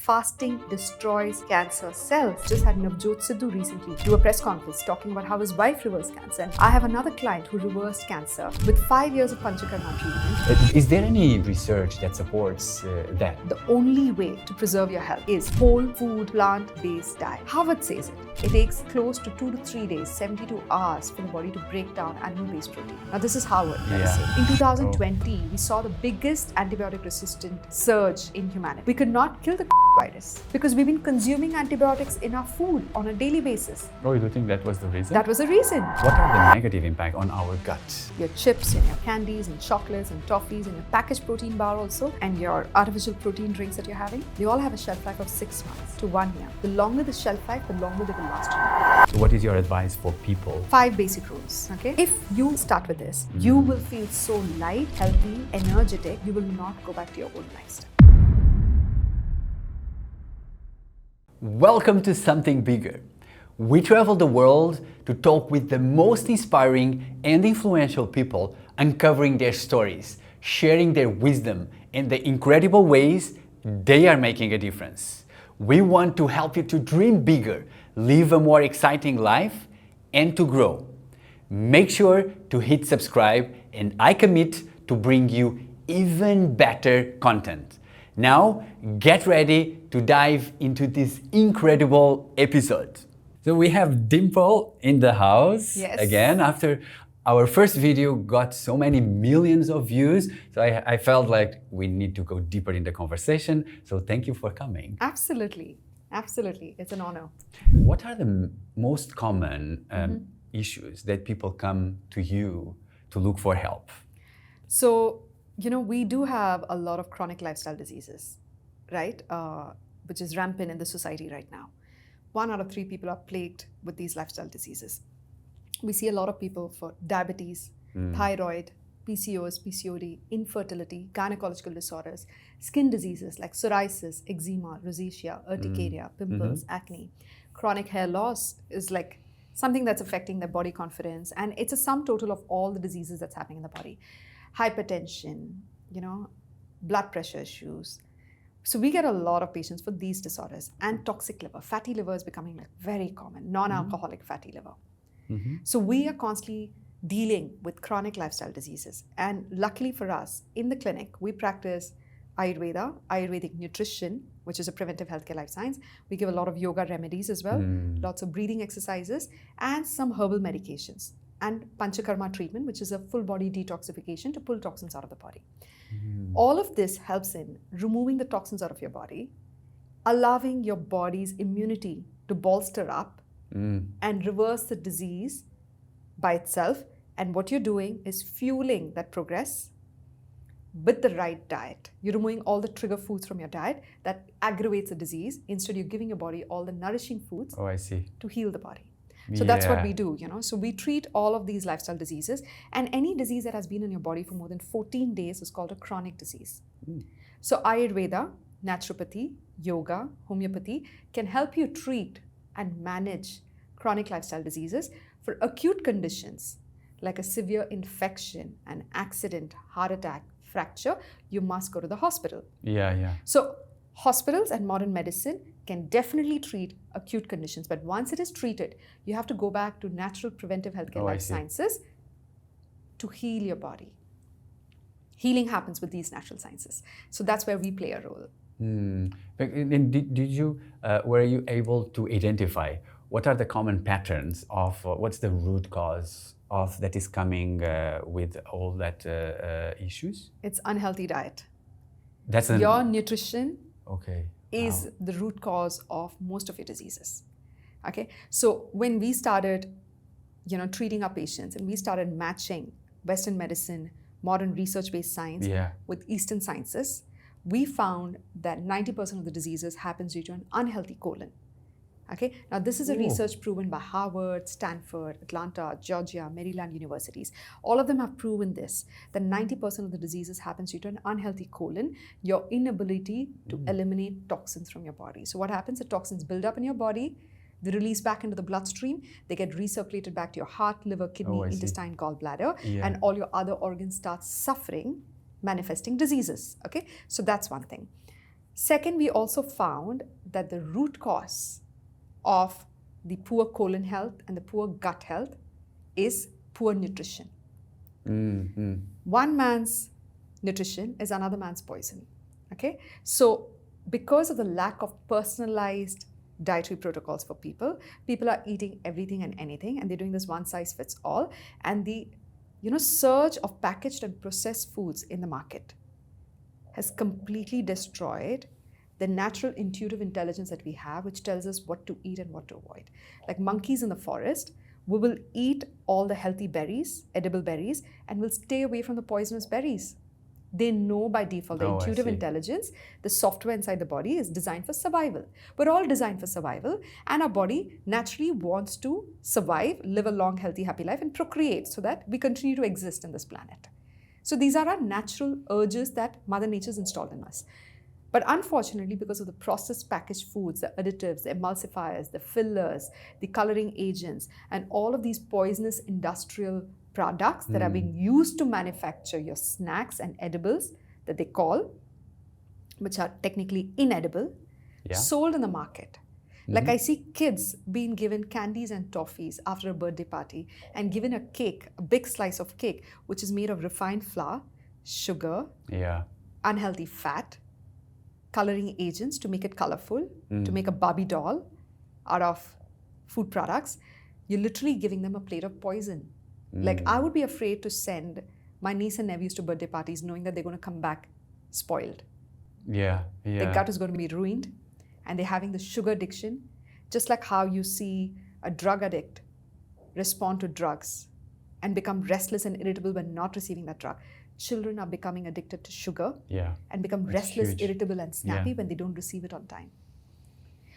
Fasting destroys cancer cells. Just had Navjot Sidhu recently do a press conference talking about how his wife reversed cancer. And I have another client who reversed cancer with 5 years of Panchakarma treatment. Is there any research that supports that? The only way to preserve your health is whole food, plant-based diet. Harvard says it takes close to 2 to 3 days, 72 hours for the body to break down animal-based protein. Now this is Harvard. In 2020, we saw the biggest antibiotic-resistant surge in humanity. We could not kill the virus because we've been consuming antibiotics in our food on a daily basis. Oh, you think that was the reason? That was the reason. What are the negative impact on our gut? Your chips and your candies and chocolates and toffees and your packaged protein bar also and your artificial protein drinks that you're having, they all have a shelf life of 6 months to 1 year. The longer the shelf life, the longer they will last you. So what is your advice for people? 5 basic rules, okay? If you start with this, you will feel so light, healthy, energetic, you will not go back to your old lifestyle. Welcome to Something Bigger. We travel the world to talk with the most inspiring and influential people, uncovering their stories, sharing their wisdom, and the incredible ways they are making a difference. We want to help you to dream bigger, live a more exciting life, and to grow. Make sure to hit subscribe, and I commit to bring you even better content. Now, get ready to dive into this incredible episode. So we have Dimple in the house again after our first video got so many millions of views. So I felt like we need to go deeper in the conversation. So thank you for coming. Absolutely. Absolutely. It's an honor. What are the most common issues that people come to you to look for help? So, we do have a lot of chronic lifestyle diseases, right? Which is rampant in the society right now. 1 out of 3 people are plagued with these lifestyle diseases. We see a lot of people for diabetes, thyroid, PCOS, PCOD, infertility, gynecological disorders, skin diseases like psoriasis, eczema, rosacea, urticaria, pimples, acne. Chronic hair loss is like something that's affecting their body confidence, and it's a sum total of all the diseases that's happening in the body. Hypertension, blood pressure issues. So we get a lot of patients for these disorders, and toxic liver. Fatty liver is becoming very common, non-alcoholic fatty liver. So we are constantly dealing with chronic lifestyle diseases. And luckily for us, in the clinic, we practice Ayurveda, Ayurvedic nutrition, which is a preventive healthcare life science. We give a lot of yoga remedies as well, lots of breathing exercises, and some herbal medications. And Panchakarma treatment, which is a full body detoxification to pull toxins out of the body. All of this helps in removing the toxins out of your body, allowing your body's immunity to bolster up and reverse the disease by itself. And what you're doing is fueling that progress with the right diet. You're removing all the trigger foods from your diet that aggravates the disease. Instead, you're giving your body all the nourishing foods to heal the body. So that's what we do, So we treat all of these lifestyle diseases, and any disease that has been in your body for more than 14 days is called a chronic disease. So Ayurveda, naturopathy, yoga, homeopathy can help you treat and manage chronic lifestyle diseases. For acute conditions like a severe infection, an accident, heart attack, fracture, you must go to the hospital. So hospitals and modern medicine can definitely treat acute conditions, but once it is treated, you have to go back to natural preventive healthcare life sciences to heal your body. Healing happens with these natural sciences. So that's where we play a role. Were you able to identify what are the common patterns of what's the root cause of that is coming with all that issues? It's unhealthy diet. That's your nutrition is the root cause of most of your diseases. Okay, so when we started, treating our patients and we started matching Western medicine, modern research-based science with Eastern sciences, we found that 90% of the diseases happens due to an unhealthy colon. Okay, now this is a research proven by Harvard, Stanford, Atlanta, Georgia, Maryland universities. All of them have proven this, that 90% of the diseases happens due to an unhealthy colon, your inability to eliminate toxins from your body. So what happens? The toxins build up in your body, they release back into the bloodstream, they get recirculated back to your heart, liver, kidney, intestine, gallbladder, and all your other organs start suffering, manifesting diseases. Okay, so that's one thing. Second, we also found that the root cause of the poor colon health and the poor gut health is poor nutrition. Mm-hmm. One man's nutrition is another man's poison. Okay? So, because of the lack of personalized dietary protocols for people, people are eating everything and anything, and they're doing this one size fits all. And the surge of packaged and processed foods in the market has completely destroyed the natural intuitive intelligence that we have, which tells us what to eat and what to avoid. Like monkeys in the forest, we will eat all the healthy berries, edible berries, and will stay away from the poisonous berries. They know by default, the intuitive intelligence, the software inside the body is designed for survival. We're all designed for survival, and our body naturally wants to survive, live a long, healthy, happy life, and procreate so that we continue to exist in this planet. So these are our natural urges that Mother Nature's installed in us. But unfortunately, because of the processed packaged foods, the additives, the emulsifiers, the fillers, the coloring agents, and all of these poisonous industrial products that are being used to manufacture your snacks and edibles that they call, which are technically inedible, sold in the market. Like I see kids being given candies and toffees after a birthday party and given a cake, a big slice of cake, which is made of refined flour, sugar, unhealthy fat, coloring agents to make it colorful, to make a Barbie doll out of food products. You're literally giving them a plate of poison. Like I would be afraid to send my niece and nephews to birthday parties knowing that they're going to come back spoiled. Their gut is going to be ruined, and they're having the sugar addiction, just like how you see a drug addict respond to drugs and become restless and irritable when not receiving that drug. Children are becoming addicted to sugar and become restless, irritable, and snappy when they don't receive it on time.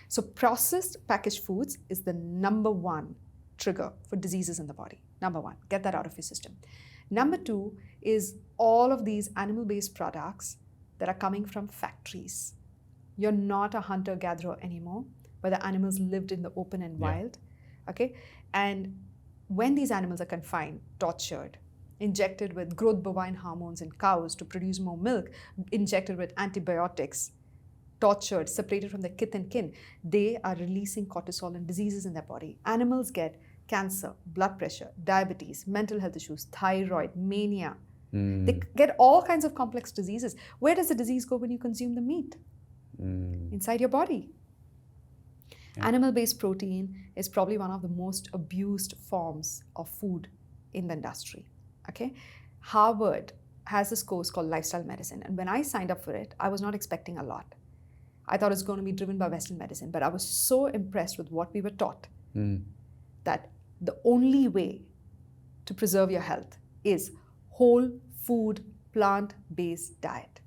So processed packaged foods is the number one trigger for diseases in the body. Number one, get that out of your system. Number two is all of these animal-based products that are coming from factories. You're not a hunter-gatherer anymore, where the animals lived in the open and wild. Okay? And when these animals are confined, tortured, injected with growth bovine hormones in cows to produce more milk, injected with antibiotics, tortured, separated from their kith and kin, they are releasing cortisol and diseases in their body. Animals get cancer, blood pressure, diabetes, mental health issues, thyroid, mania. They get all kinds of complex diseases. Where does the disease go when you consume the meat? Inside your body. Animal-based protein is probably one of the most abused forms of food in the industry. Okay? Harvard has this course called lifestyle medicine, and when I signed up for it, I was not expecting a lot. I thought it was going to be driven by Western medicine, but I was so impressed with what we were taught that the only way to preserve your health is whole food, plant-based diet.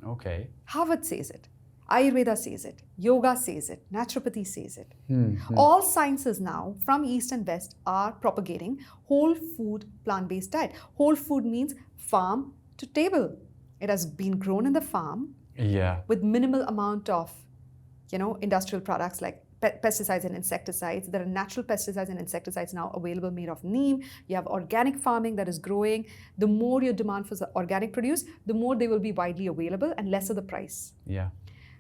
Okay. Harvard says it. Ayurveda says it. Yoga says it. Naturopathy says it. All sciences now, from East and West, are propagating whole food, plant-based diet. Whole food means farm to table. It has been grown in the farm with minimal amount of, industrial products like pesticides and insecticides. There are natural pesticides and insecticides now available made of neem. You have organic farming that is growing. The more your demand for the organic produce, the more they will be widely available and lesser the price.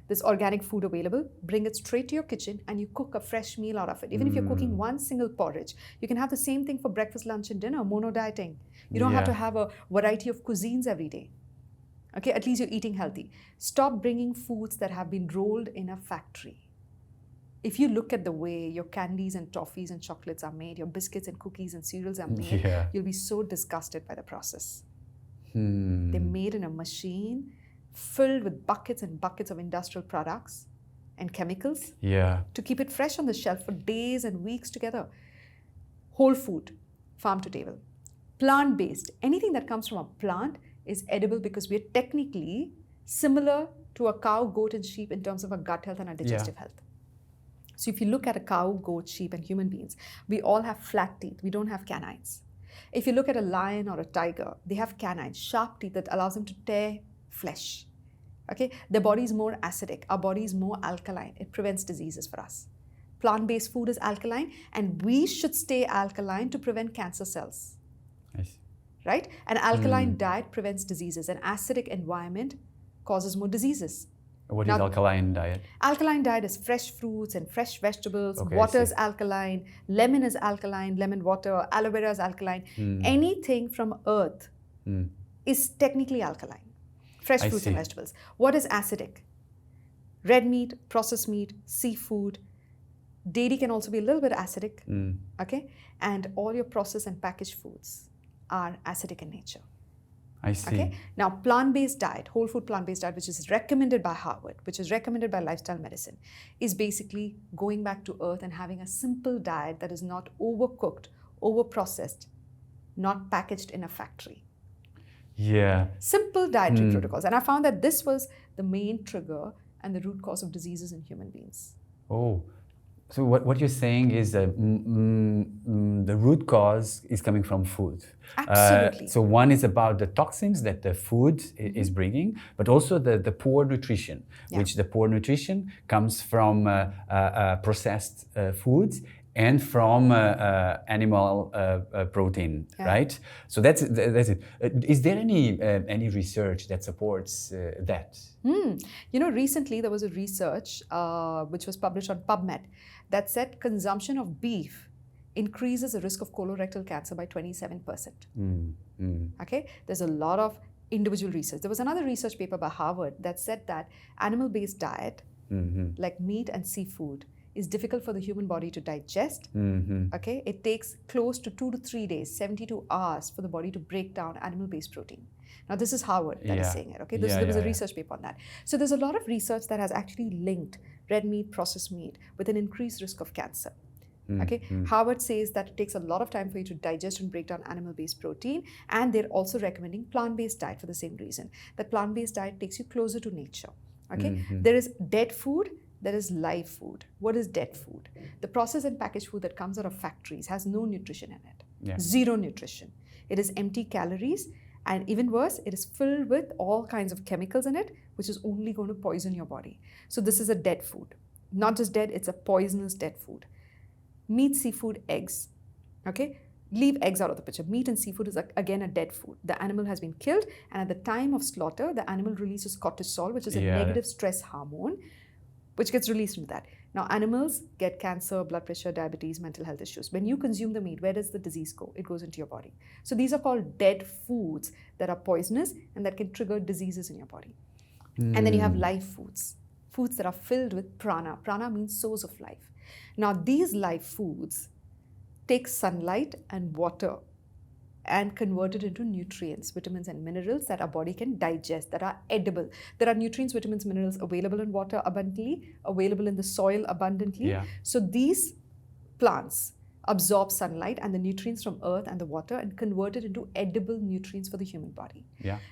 This organic food available, bring it straight to your kitchen and you cook a fresh meal out of it. Even if you're cooking one single porridge, you can have the same thing for breakfast, lunch, and dinner, mono dieting. You don't have to have a variety of cuisines every day. Okay, at least you're eating healthy. Stop bringing foods that have been rolled in a factory. If you look at the way your candies and toffees and chocolates are made, your biscuits and cookies and cereals are made, you'll be so disgusted by the process. They're made in a machine filled with buckets and buckets of industrial products and chemicals to keep it fresh on the shelf for days and weeks together. Whole food, farm to table. Plant-based, anything that comes from a plant is edible because we are technically similar to a cow, goat, and sheep in terms of our gut health and our digestive health. So if you look at a cow, goat, sheep, and human beings, we all have flat teeth. We don't have canines. If you look at a lion or a tiger, they have canines, sharp teeth that allows them to tear flesh. Okay, their body is more acidic. Our body is more alkaline. It prevents diseases for us. Plant-based food is alkaline, and we should stay alkaline to prevent cancer cells. Right? An alkaline diet prevents diseases. An acidic environment causes more diseases. What is alkaline diet? Alkaline diet is fresh fruits and fresh vegetables. Okay, Water is alkaline. Lemon is alkaline. Lemon water. Aloe vera is alkaline. Anything from earth is technically alkaline. Fresh fruits and vegetables. What is acidic? Red meat, processed meat, seafood. Dairy can also be a little bit acidic. Okay? And all your processed and packaged foods are acidic in nature. I see. Okay? Now, plant-based diet, whole food plant-based diet, which is recommended by Harvard, which is recommended by lifestyle medicine, is basically going back to earth and having a simple diet that is not overcooked, overprocessed, not packaged in a factory. Yeah. Simple dietary protocols. And I found that this was the main trigger and the root cause of diseases in human beings. Oh. So what you're saying is that the root cause is coming from food. Absolutely. So one is about the toxins that the food is bringing, but also the poor nutrition, which the poor nutrition comes from processed foods and from animal protein, right? So that's it. Is there any research that supports that? You know, recently there was a research which was published on PubMed that said consumption of beef increases the risk of colorectal cancer by 27%. Okay, there's a lot of individual research. There was another research paper by Harvard that said that animal-based diet, like meat and seafood, is difficult for the human body to digest. Okay, it takes close to 2 to 3 days, 72 hours for the body to break down animal-based protein. Now, this is Harvard that is saying it. Okay, there was a research paper on that. So there's a lot of research that has actually linked red meat, processed meat with an increased risk of cancer. Okay, Harvard says that it takes a lot of time for you to digest and break down animal-based protein, and they're also recommending plant-based diet for the same reason. That plant-based diet takes you closer to nature. Okay, there is dead food. There is live food. What is dead food? The processed and packaged food that comes out of factories has no nutrition in it. Zero nutrition. It is empty calories, and even worse, it is filled with all kinds of chemicals in it, which is only going to poison your body. So this is a dead food. Not just dead, it's a poisonous dead food. Meat, seafood, eggs. Okay? Leave eggs out of the picture. Meat and seafood is again a dead food. The animal has been killed, and at the time of slaughter, the animal releases cortisol, which is a negative stress hormone, which gets released into that. Now, animals get cancer, blood pressure, diabetes, mental health issues. When you consume the meat, where does the disease go? It goes into your body. So these are called dead foods that are poisonous and that can trigger diseases in your body. And then you have live foods, foods that are filled with prana. Prana means source of life. Now, these live foods take sunlight and water and convert it into nutrients, vitamins and minerals that our body can digest, that are edible. There are nutrients, vitamins, minerals available in water abundantly, available in the soil abundantly. So these plants absorb sunlight and the nutrients from earth and the water and convert it into edible nutrients for the human body.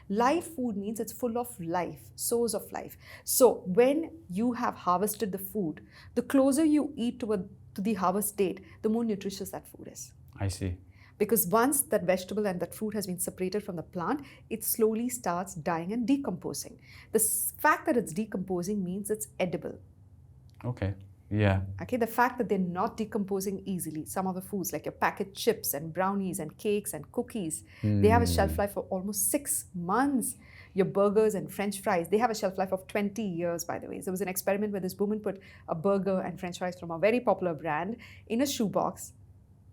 Live food means it's full of life, source of life. So when you have harvested the food, the closer you eat to the harvest date, the more nutritious that food is. I see. Because once that vegetable and that fruit has been separated from the plant, it slowly starts dying and decomposing. The fact that it's decomposing means it's edible. Okay. Yeah. Okay. The fact that they're not decomposing easily, some of the foods like your packet chips and brownies and cakes and cookies, they have a shelf life for almost 6 months. Your burgers and French fries, they have a shelf life of 20 years, by the way. So there was an experiment where this woman put a burger and French fries from a very popular brand in a shoebox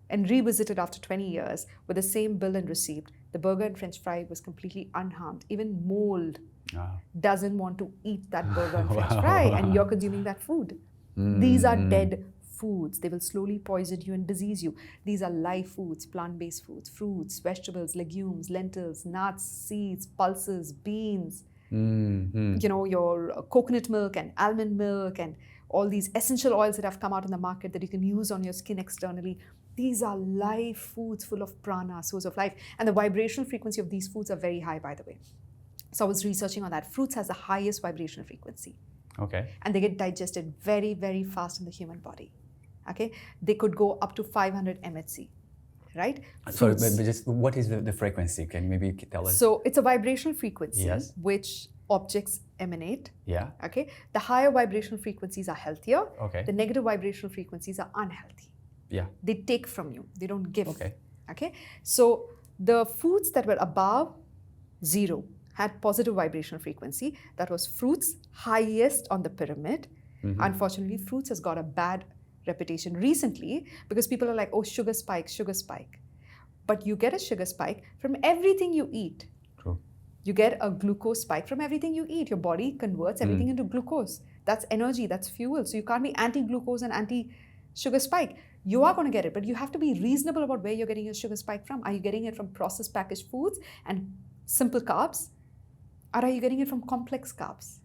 and revisited after 20 years with the same bill and receipt. The burger and French fry was completely unharmed. Even mold doesn't want to eat that burger and French fry, and you're consuming that food. These are dead foods. They will slowly poison you and disease you. These are live foods, plant-based foods, fruits, vegetables, legumes, lentils, nuts, seeds, pulses, beans, you know, your coconut milk and almond milk and all these essential oils that have come out in the market that you can use on your skin externally. These are live foods full of prana, source of life. And the vibrational frequency of these foods are very high, by the way. So I was researching on that. Fruits has the highest vibrational frequency. Okay. And they get digested very, very fast in the human body. Okay. They could go up to 500 MHz, right? Sorry, but just what is the frequency? Can you maybe tell us? So it's a vibrational frequency which objects emanate. Okay. The higher vibrational frequencies are healthier. Okay. The negative vibrational frequencies are unhealthy. They take from you. They don't give. Okay. So the foods that were above 0 had positive vibrational frequency. That was fruits, highest on the pyramid. Unfortunately, fruits has got a bad reputation recently because people are like, oh, sugar spike, sugar spike. But you get a sugar spike from everything you eat. True. You get a glucose spike from everything you eat. Your body converts everything into glucose. That's energy, that's fuel. So you can't be anti-glucose and anti-sugar spike. You are going to get it, but you have to be reasonable about where you're getting your sugar spike from. Are you getting it from processed packaged foods and simple carbs? Or are you getting it from complex carbs?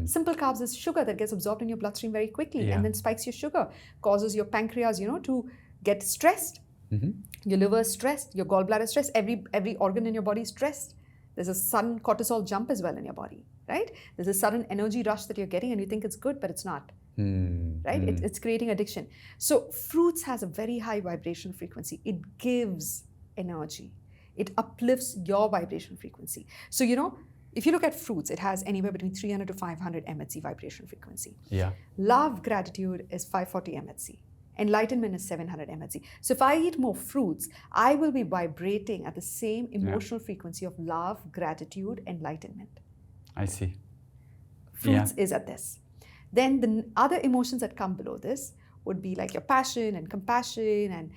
Simple carbs is sugar that gets absorbed in your bloodstream very quickly and then spikes your sugar, causes your pancreas, to get stressed. Your liver is stressed, your gallbladder is stressed, every organ in your body is stressed. There's a sudden cortisol jump as well in your body, right? There's a sudden energy rush that you're getting and you think it's good, but it's not. Right? It's creating addiction. So fruits has a very high vibrational frequency. It gives energy. It uplifts your vibrational frequency. So, if you look at fruits, it has anywhere between 300 to 500 MHz vibrational frequency. Yeah. Love, gratitude is 540 MHz. Enlightenment is 700 MHz. So if I eat more fruits, I will be vibrating at the same emotional frequency of love, gratitude, enlightenment. I see. Fruits is at this. Then the other emotions that come below this would be like your passion and compassion and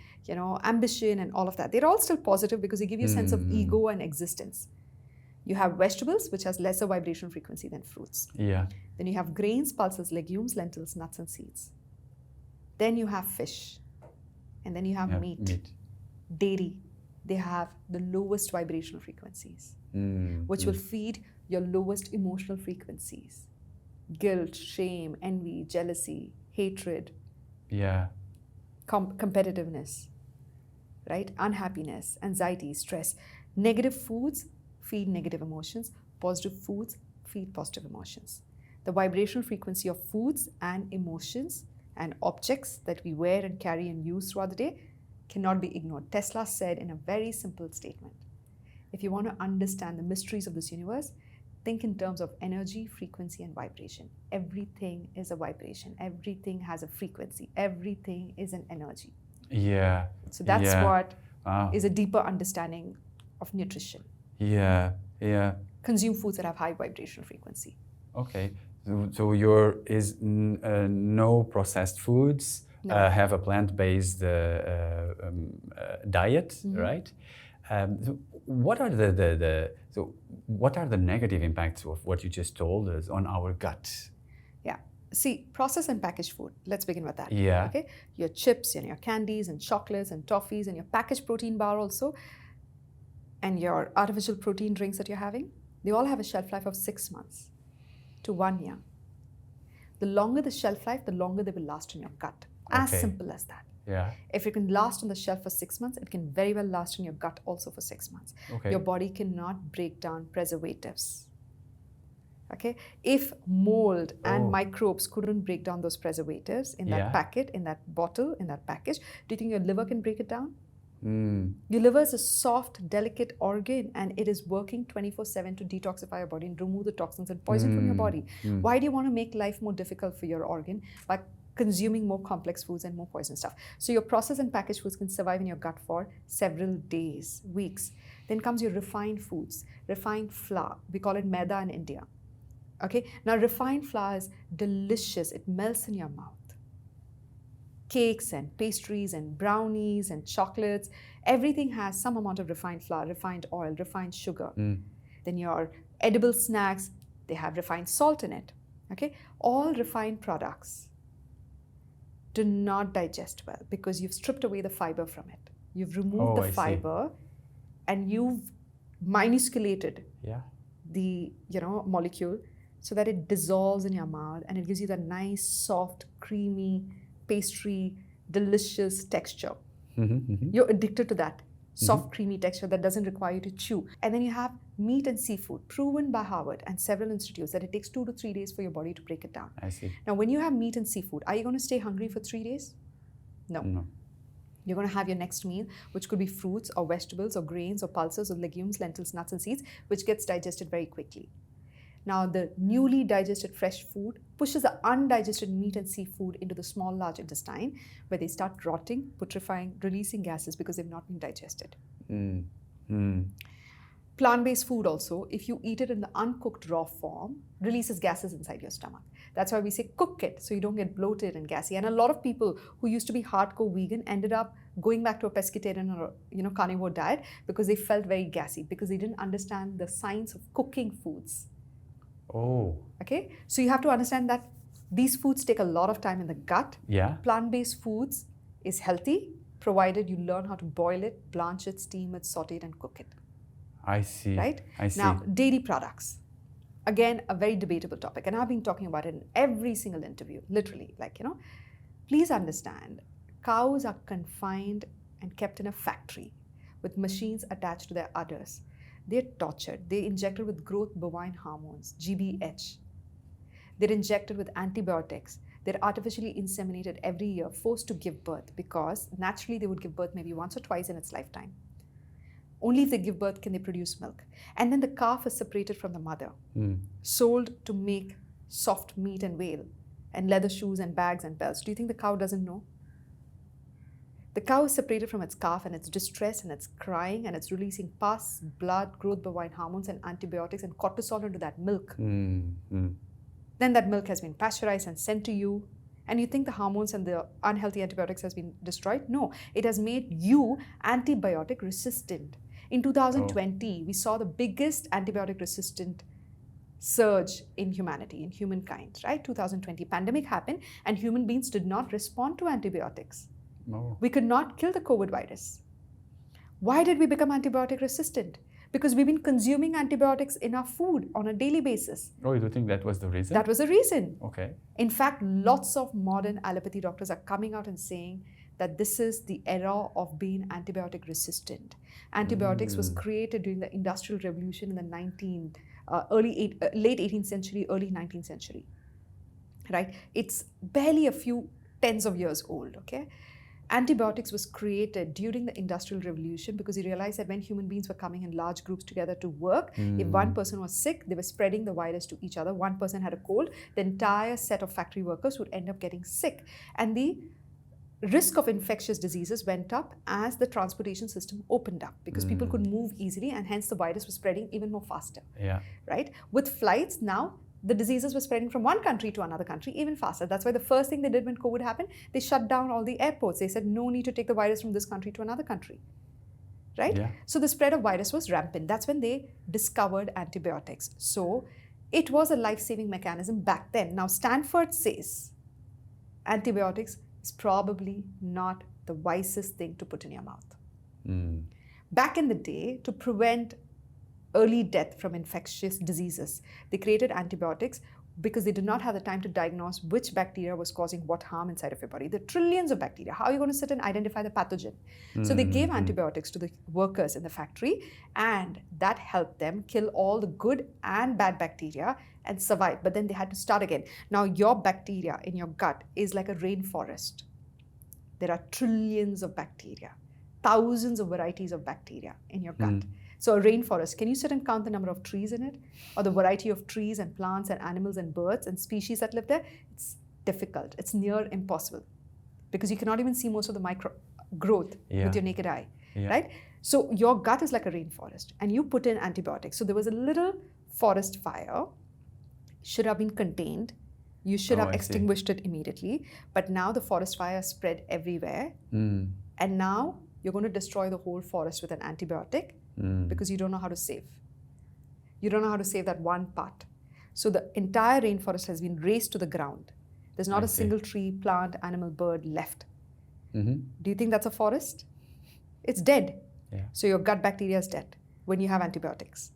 ambition and all of that. They're all still positive because they give you a sense of ego and existence. You have vegetables, which has lesser vibrational frequency than fruits. Yeah. Then you have grains, pulses, legumes, lentils, nuts, and seeds. Then you have fish. And then you have meat. Dairy. They have the lowest vibrational frequencies, which will feed your lowest emotional frequencies. Guilt, shame, envy, jealousy, hatred. Yeah. Competitiveness, right? Unhappiness, anxiety, stress. Negative foods feed negative emotions. Positive foods feed positive emotions. The vibrational frequency of foods and emotions and objects that we wear and carry and use throughout the day cannot be ignored. Tesla said in a very simple statement, if you want to understand the mysteries of this universe, think in terms of energy, frequency, and vibration. Everything is a vibration. Everything has a frequency. Everything is an energy. Yeah. So that's what is a deeper understanding of nutrition. Yeah. Consume foods that have high vibrational frequency. Okay. So no processed foods, have a plant-based diet, right? What are what are the negative impacts of what you just told us on our gut? Yeah. See, processed and packaged food. Let's begin with that. Yeah. Okay. Your chips and your candies and chocolates and toffees and your packaged protein bar also, and your artificial protein drinks that you're having, they all have a shelf life of 6 months to 1 year. The longer the shelf life, the longer they will last in your gut. As simple as that. Yeah. If it can last on the shelf for 6 months, it can very well last in your gut also for 6 months. Okay. Your body cannot break down preservatives. Okay? If mold and microbes couldn't break down those preservatives in that packet, in that bottle, in that package, do you think your liver can break it down? Your liver is a soft, delicate organ and it is working 24/7 to detoxify your body and remove the toxins and poison from your body. Why do you want to make life more difficult for your organ by consuming more complex foods and more poison stuff? So your processed and packaged foods can survive in your gut for several days, weeks. Then comes your refined foods, refined flour. We call it maida in India. Okay, now refined flour is delicious. It melts in your mouth. Cakes and pastries and brownies and chocolates, everything has some amount of refined flour, refined oil, refined sugar. Then your edible snacks, they have refined salt in it. Okay, all refined products do not digest well because you've stripped away the fiber from it. You've removed the fiber and you've minusculated the molecule so that it dissolves in your mouth and it gives you that nice, soft, creamy, pastry, delicious texture. You're addicted to that soft, creamy texture that doesn't require you to chew. And then you have meat and seafood, proven by Harvard and several institutes that it takes 2 to 3 days for your body to break it down. I see. Now, when you have meat and seafood, are you going to stay hungry for 3 days? No. You're going to have your next meal, which could be fruits or vegetables or grains or pulses or legumes, lentils, nuts, and seeds, which gets digested very quickly. Now, the newly digested fresh food pushes the undigested meat and seafood into the small, large intestine, where they start rotting, putrefying, releasing gases because they've not been digested. Plant-based food also, if you eat it in the uncooked raw form, releases gases inside your stomach. That's why we say cook it so you don't get bloated and gassy. And a lot of people who used to be hardcore vegan ended up going back to a pescatarian or carnivore diet because they felt very gassy, because they didn't understand the science of cooking foods. Oh. Okay, so you have to understand that these foods take a lot of time in the gut. Yeah. Plant-based foods is healthy provided you learn how to boil it, blanch it, steam it, saute it, and cook it. I see. Right? I see. Now, dairy products. Again, a very debatable topic. And I've been talking about it in every single interview, literally. Please understand, cows are confined and kept in a factory with machines attached to their udders. They're tortured. They're injected with growth bovine hormones, GBH. They're injected with antibiotics. They're artificially inseminated every year, forced to give birth, because naturally they would give birth maybe once or twice in its lifetime. Only if they give birth can they produce milk. And then the calf is separated from the mother, sold to make soft meat and whale, and leather shoes and bags and belts. Do you think the cow doesn't know? The cow is separated from its calf and it's distressed and it's crying and it's releasing pus, blood, growth bovine hormones and antibiotics and cortisol into that milk. Then that milk has been pasteurized and sent to you. And you think the hormones and the unhealthy antibiotics has been destroyed? No, it has made you antibiotic resistant. In 2020, we saw the biggest antibiotic resistant surge in humanity, in humankind, right? 2020 pandemic happened and human beings did not respond to antibiotics. We could not kill the COVID virus. Why did we become antibiotic resistant? Because we've been consuming antibiotics in our food on a daily basis. Oh, you think that was the reason? That was the reason. Okay. In fact, lots of modern allopathy doctors are coming out and saying that this is the era of being antibiotic resistant. Antibiotics was created during the Industrial Revolution in the late 18th century, early 19th century. Right? It's barely a few tens of years old, okay? Antibiotics was created during the Industrial Revolution because he realized that when human beings were coming in large groups together to work, if one person was sick, they were spreading the virus to each other. One person had a cold, the entire set of factory workers would end up getting sick. And the risk of infectious diseases went up as the transportation system opened up because people could move easily and hence the virus was spreading even more faster. Yeah. Right? With flights now, the diseases were spreading from one country to another country even faster. That's why the first thing they did when COVID happened, they shut down all the airports. They said, no need to take the virus from this country to another country. Right? Yeah. So the spread of virus was rampant. That's when they discovered antibiotics. So it was a life-saving mechanism back then. Now Stanford says antibiotics is probably not the wisest thing to put in your mouth. Back in the day, to prevent early death from infectious diseases, they created antibiotics because they did not have the time to diagnose which bacteria was causing what harm inside of your body. There are trillions of bacteria. How are you going to sit and identify the pathogen? So they gave antibiotics to the workers in the factory, and that helped them kill all the good and bad bacteria and survive. But then they had to start again. Now your bacteria in your gut is like a rainforest. There are trillions of bacteria, thousands of varieties of bacteria in your gut. So a rainforest, can you sit and count the number of trees in it? Or the variety of trees and plants and animals and birds and species that live there? It's difficult. It's near impossible because you cannot even see most of the micro growth with your naked eye, right? So your gut is like a rainforest and you put in antibiotics. So there was a little forest fire, should have been contained. You should have extinguished it immediately. But now the forest fire spread everywhere. And now you're going to destroy the whole forest with an antibiotic because you don't know how to save. You don't know how to save that one part. So the entire rainforest has been razed to the ground. There's not a single tree, plant, animal, bird left. Do you think that's a forest? It's dead. So your gut bacteria is dead when you have antibiotics.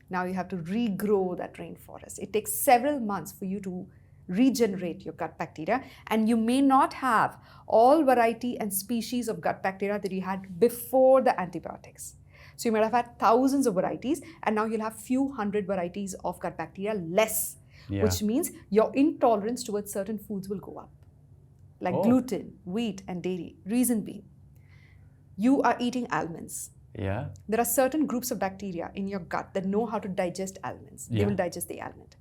Now you have to regrow that rainforest. It takes several months for you to regenerate your gut bacteria, and you may not have all variety and species of gut bacteria that you had before the antibiotics. So you might have had thousands of varieties, and now you'll have few hundred varieties of gut bacteria less, which means your intolerance towards certain foods will go up, like gluten, wheat, and dairy. Reason being, you are eating almonds. There are certain groups of bacteria in your gut that know how to digest almonds. They will digest the almond.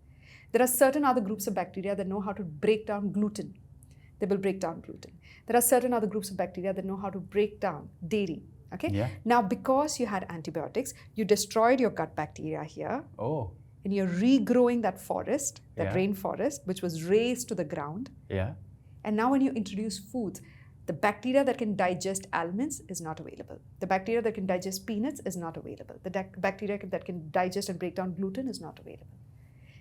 There are certain other groups of bacteria that know how to break down gluten. They will break down gluten. There are certain other groups of bacteria that know how to break down dairy. Okay? Yeah. Now, because you had antibiotics, you destroyed your gut bacteria here. Oh. And you're regrowing that forest, that Yeah. rainforest, which was razed to the ground. Yeah. And now when you introduce foods, the bacteria that can digest almonds is not available. The bacteria that can digest peanuts is not available. The bacteria that can digest and break down gluten is not available.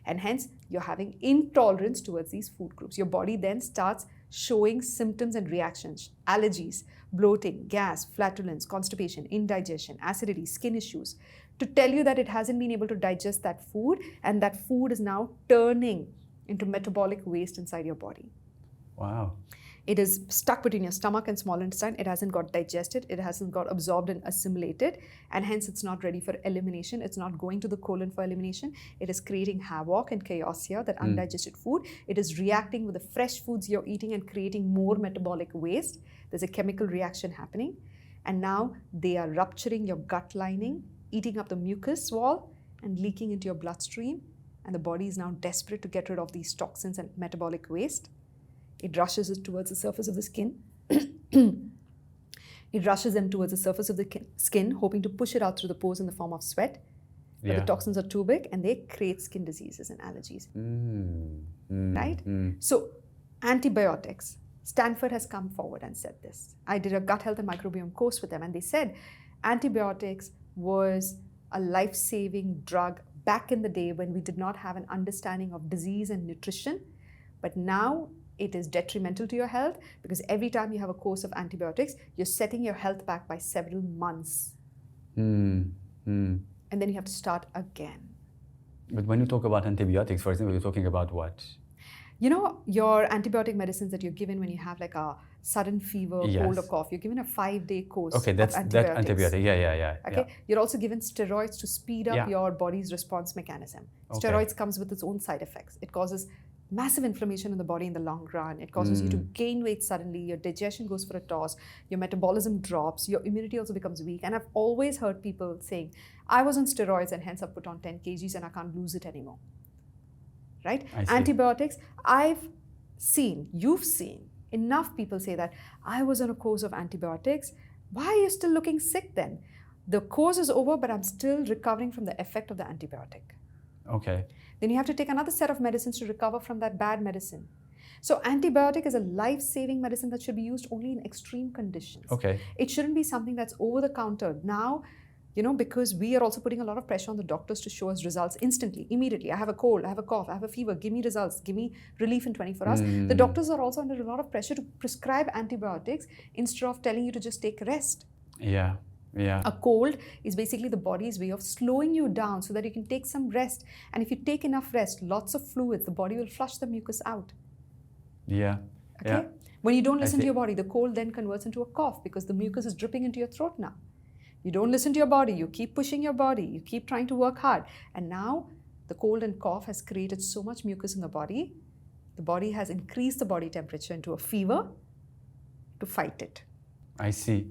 And hence, you're having intolerance towards these food groups. Your body then starts showing symptoms and reactions, allergies, bloating, gas, flatulence, constipation, indigestion, acidity, skin issues, to tell you that it hasn't been able to digest that food, and that food is now turning into metabolic waste inside your body. Wow. It is stuck between your stomach and small intestine. It hasn't got digested. It hasn't got absorbed and assimilated. And hence, it's not ready for elimination. It's not going to the colon for elimination. It is creating havoc and chaos here, that undigested food. It is reacting with the fresh foods you're eating and creating more metabolic waste. There's a chemical reaction happening. And now they are rupturing your gut lining, eating up the mucus wall and leaking into your bloodstream. And the body is now desperate to get rid of these toxins and metabolic waste. It rushes it towards the surface of the skin. It rushes them towards the surface of the skin, hoping to push it out through the pores in the form of sweat. But the toxins are too big and they create skin diseases and allergies. Right? So, antibiotics. Stanford has come forward and said this. I did a gut health and microbiome course with them, and they said antibiotics was a life-saving drug back in the day when we did not have an understanding of disease and nutrition. But now it is detrimental to your health, because every time you have a course of antibiotics, you're setting your health back by several months. And then you have to start again. But when you talk about antibiotics, for example, you're talking about what? You know, your antibiotic medicines that you're given when you have like a sudden fever, cold or cough, you're given a 5-day course of antibiotics. That antibiotic, yeah. Okay, you're also given steroids to speed up your body's response mechanism. Steroids comes with its own side effects. It causes massive inflammation in the body in the long run. It causes you to gain weight suddenly. Your digestion goes for a toss. Your metabolism drops. Your immunity also becomes weak. And I've always heard people saying, I was on steroids and hence I've put on 10 kgs and I can't lose it anymore. Right? Antibiotics, you've seen enough people say that, I was on a course of antibiotics. Why are you still looking sick then? The course is over, but I'm still recovering from the effect of the antibiotic. Okay. Then you have to take another set of medicines to recover from that bad medicine. So antibiotic is a life-saving medicine that should be used only in extreme conditions. Okay. It shouldn't be something that's over the counter. Now, you know, because we are also putting a lot of pressure on the doctors to show us results instantly, immediately. I have a cold, I have a cough, I have a fever, give me results, give me relief in 24 hours. The doctors are also under a lot of pressure to prescribe antibiotics instead of telling you to just take rest. Yeah. A cold is basically the body's way of slowing you down so that you can take some rest. And if you take enough rest, lots of fluids, the body will flush the mucus out. Yeah. Okay? Yeah. When you don't listen to your body, the cold then converts into a cough because the mucus is dripping into your throat now. You don't listen to your body, you keep pushing your body, you keep trying to work hard. And now the cold and cough has created so much mucus in the body has increased the body temperature into a fever to fight it. I see.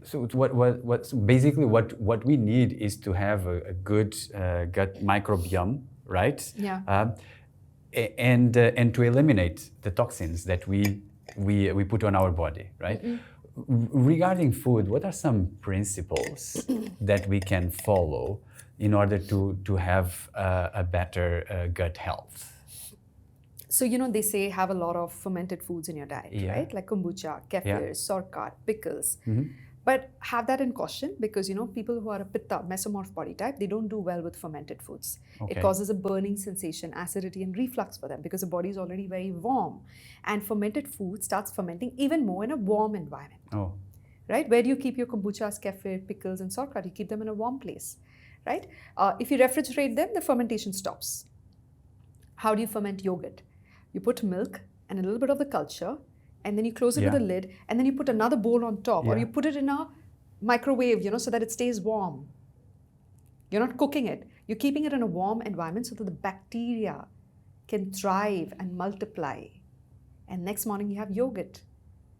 So what we need is to have a good gut microbiome, right? Yeah. And to eliminate the toxins that we put on our body, right? Regarding food, what are some principles that we can follow in order to have a better gut health? So, you know, they say have a lot of fermented foods in your diet, right? Like kombucha, kefir, sauerkraut, pickles. But have that in caution because, you know, people who are a pitta, mesomorph body type, they don't do well with fermented foods. It causes a burning sensation, acidity and reflux for them because the body is already very warm. And fermented food starts fermenting even more in a warm environment. Oh. Right? Where do you keep your kombuchas, kefir, pickles and sauerkraut? You keep them in a warm place, right? If you refrigerate them, the fermentation stops. How do you ferment yogurt? You put milk and a little bit of the culture, and then you close it with a lid, and then you put another bowl on top, or you put it in a microwave, you know, so that it stays warm. You're not cooking it. You're keeping it in a warm environment so that the bacteria can thrive and multiply. And next morning you have yogurt.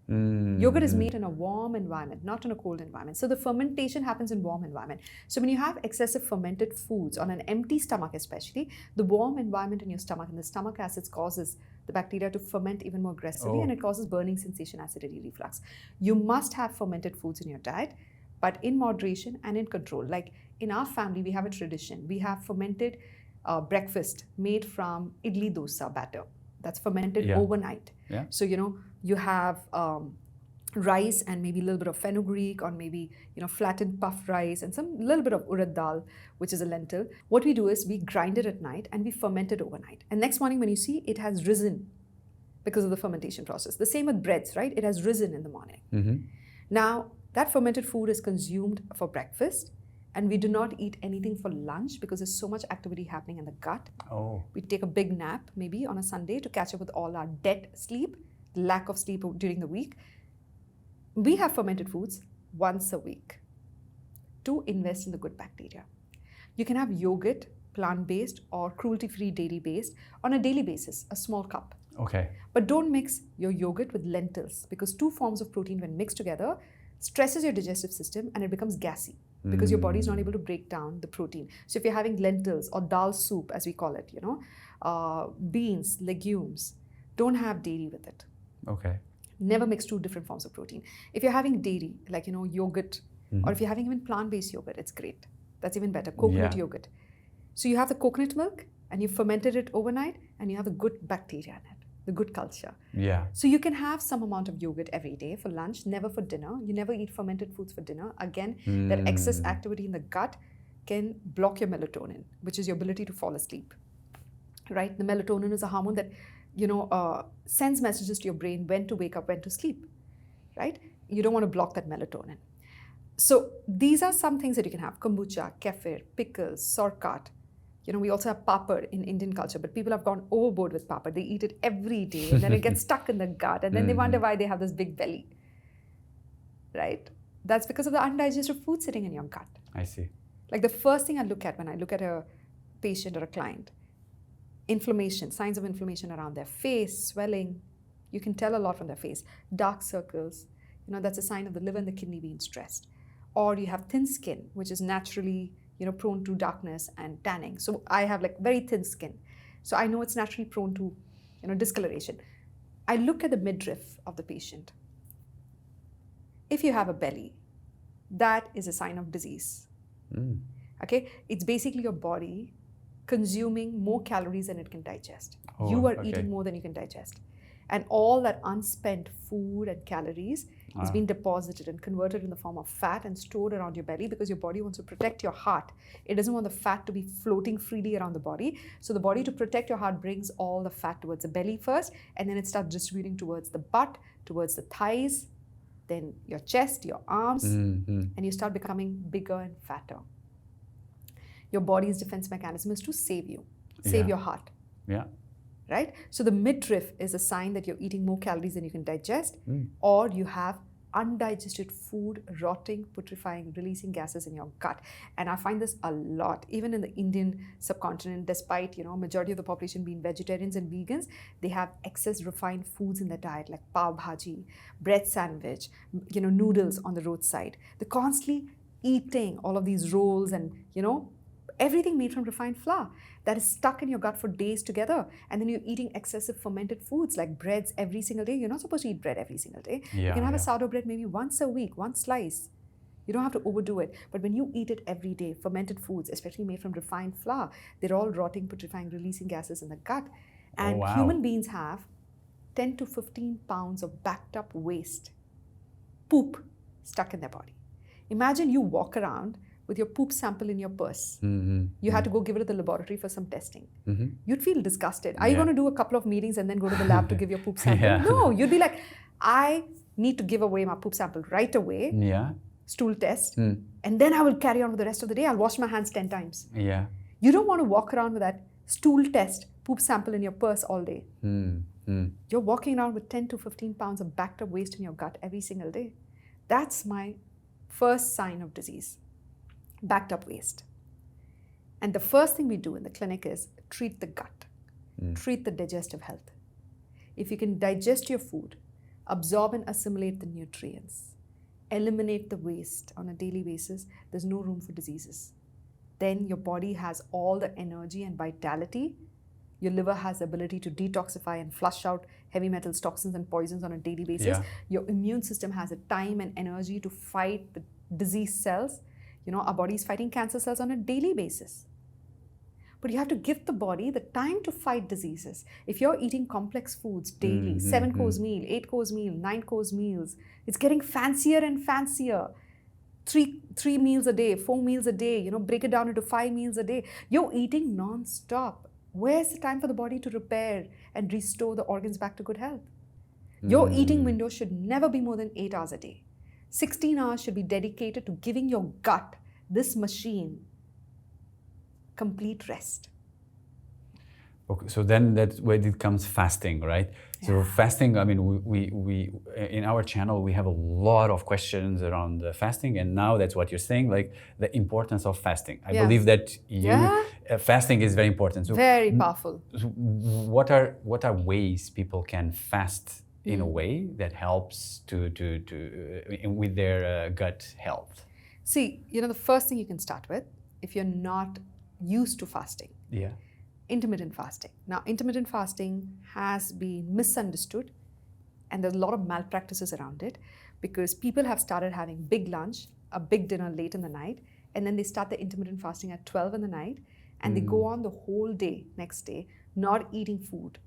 Yogurt is made in a warm environment, not in a cold environment. So the fermentation happens in warm environment. So when you have excessive fermented foods on an empty stomach especially, the warm environment in your stomach and the stomach acids causes the bacteria to ferment even more aggressively and it causes burning sensation, acidity, reflux. You must have fermented foods in your diet, but in moderation and in control. Like in our family, we have a tradition. We have fermented breakfast made from idli dosa batter. That's fermented overnight. Yeah. So, you have rice and maybe a little bit of fenugreek, or maybe, flattened puffed rice and some little bit of urad dal, which is a lentil. What we do is we grind it at night and we ferment it overnight. And next morning when you see, it has risen because of the fermentation process. The same with breads, right? It has risen in the morning. Mm-hmm. Now, that fermented food is consumed for breakfast, and we do not eat anything for lunch because there's so much activity happening in the gut. Oh. We take a big nap maybe on a Sunday to catch up with all our dead sleep, lack of sleep during the week. We have fermented foods once a week to invest in the good bacteria. You can have yogurt, plant-based or cruelty-free dairy-based on a daily basis, a small cup. Okay. But don't mix your yogurt with lentils, because two forms of protein when mixed together stresses your digestive system and it becomes gassy because your body is not able to break down the protein. So if you're having lentils or dal soup, as we call it, beans, legumes, don't have dairy with it. Okay. Never mix two different forms of protein. If you're having dairy, like, yogurt, or if you're having even plant-based yogurt, it's great. That's even better, coconut yogurt. So you have the coconut milk and you fermented it overnight and you have the good bacteria in it, the good culture. Yeah. So you can have some amount of yogurt every day for lunch, never for dinner. You never eat fermented foods for dinner. Again, that excess activity in the gut can block your melatonin, which is your ability to fall asleep, right? The melatonin is a hormone that, sends messages to your brain when to wake up, when to sleep, right? You don't want to block that melatonin. So these are some things that you can have: kombucha, kefir, pickles, sorkat. We also have papad in Indian culture, but people have gone overboard with papad. They eat it every day, and then it gets stuck in the gut, and then they wonder why they have this big belly, right? That's because of the undigested food sitting in your gut. I see. Like the first thing I look at when I look at a patient or a client, inflammation, signs of inflammation around their face, swelling. You can tell a lot from their face. Dark circles, that's a sign of the liver and the kidney being stressed. Or you have thin skin, which is naturally, prone to darkness and tanning. So I have like very thin skin. So I know it's naturally prone to, discoloration. I look at the midriff of the patient. If you have a belly, that is a sign of disease. Okay? It's basically your body consuming more calories than it can digest. You are eating more than you can digest. And all that unspent food and calories is being deposited and converted in the form of fat and stored around your belly, because your body wants to protect your heart. It doesn't want the fat to be floating freely around the body. So the body, to protect your heart, brings all the fat towards the belly first, and then it starts distributing towards the butt, towards the thighs, then your chest, your arms, and you start becoming bigger and fatter. Your body's defense mechanism is to save you, save your heart. Yeah. Right? So the midriff is a sign that you're eating more calories than you can digest, or you have undigested food rotting, putrefying, releasing gases in your gut. And I find this a lot, even in the Indian subcontinent. Despite, majority of the population being vegetarians and vegans, they have excess refined foods in their diet, like pav bhaji, bread sandwich, noodles on the roadside. They're constantly eating all of these rolls and, everything made from refined flour that is stuck in your gut for days together. And then you're eating excessive fermented foods like breads every single day. You're not supposed to eat bread every single day. You can have a sourdough bread maybe once a week, one slice. You don't have to overdo it. But when you eat it every day, fermented foods, especially made from refined flour, they're all rotting, putrefying, releasing gases in the gut. And human beings have 10 to 15 pounds of backed up waste, poop, stuck in their body. Imagine you walk around with your poop sample in your purse. You had to go give it to the laboratory for some testing. You'd feel disgusted. Are you going to do a couple of meetings and then go to the lab to give your poop sample? No, you'd be like, I need to give away my poop sample right away, stool test, and then I will carry on with the rest of the day. I'll wash my hands 10 times. You don't want to walk around with that stool test, poop sample in your purse all day. You're walking around with 10 to 15 pounds of backed up waste in your gut every single day. That's my first sign of disease. Backed up waste. And the first thing we do in the clinic is treat the gut, treat the digestive health. If you can digest your food, absorb and assimilate the nutrients, eliminate the waste on a daily basis, there's no room for diseases. Then your body has all the energy and vitality. Your liver has the ability to detoxify and flush out heavy metals, toxins, and poisons on a daily basis. Your immune system has the time and energy to fight the disease cells. Our body is fighting cancer cells on a daily basis. But you have to give the body the time to fight diseases. If you're eating complex foods daily, 7-course meal, 8-course meal, 9-course meals, it's getting fancier and fancier. Three meals a day, 4 meals a day, break it down into 5 meals a day. You're eating non-stop. Where's the time for the body to repair and restore the organs back to good health? Your eating window should never be more than 8 hours a day. 16 hours should be dedicated to giving your gut, this machine, complete rest. Okay, so then that's where it comes fasting, right? Yeah. So fasting, I mean, we in our channel, we have a lot of questions around the fasting, and now that's what you're saying, like the importance of fasting. I believe that fasting is very important. So very powerful. What are ways people can fast in a way that helps to with their gut health? See, the first thing you can start with, if you're not used to fasting, intermittent fasting. Now, intermittent fasting has been misunderstood, and there's a lot of malpractices around it, because people have started having big lunch, a big dinner late in the night, and then they start the intermittent fasting at 12 in the night, and they go on the whole day, next day, not eating food.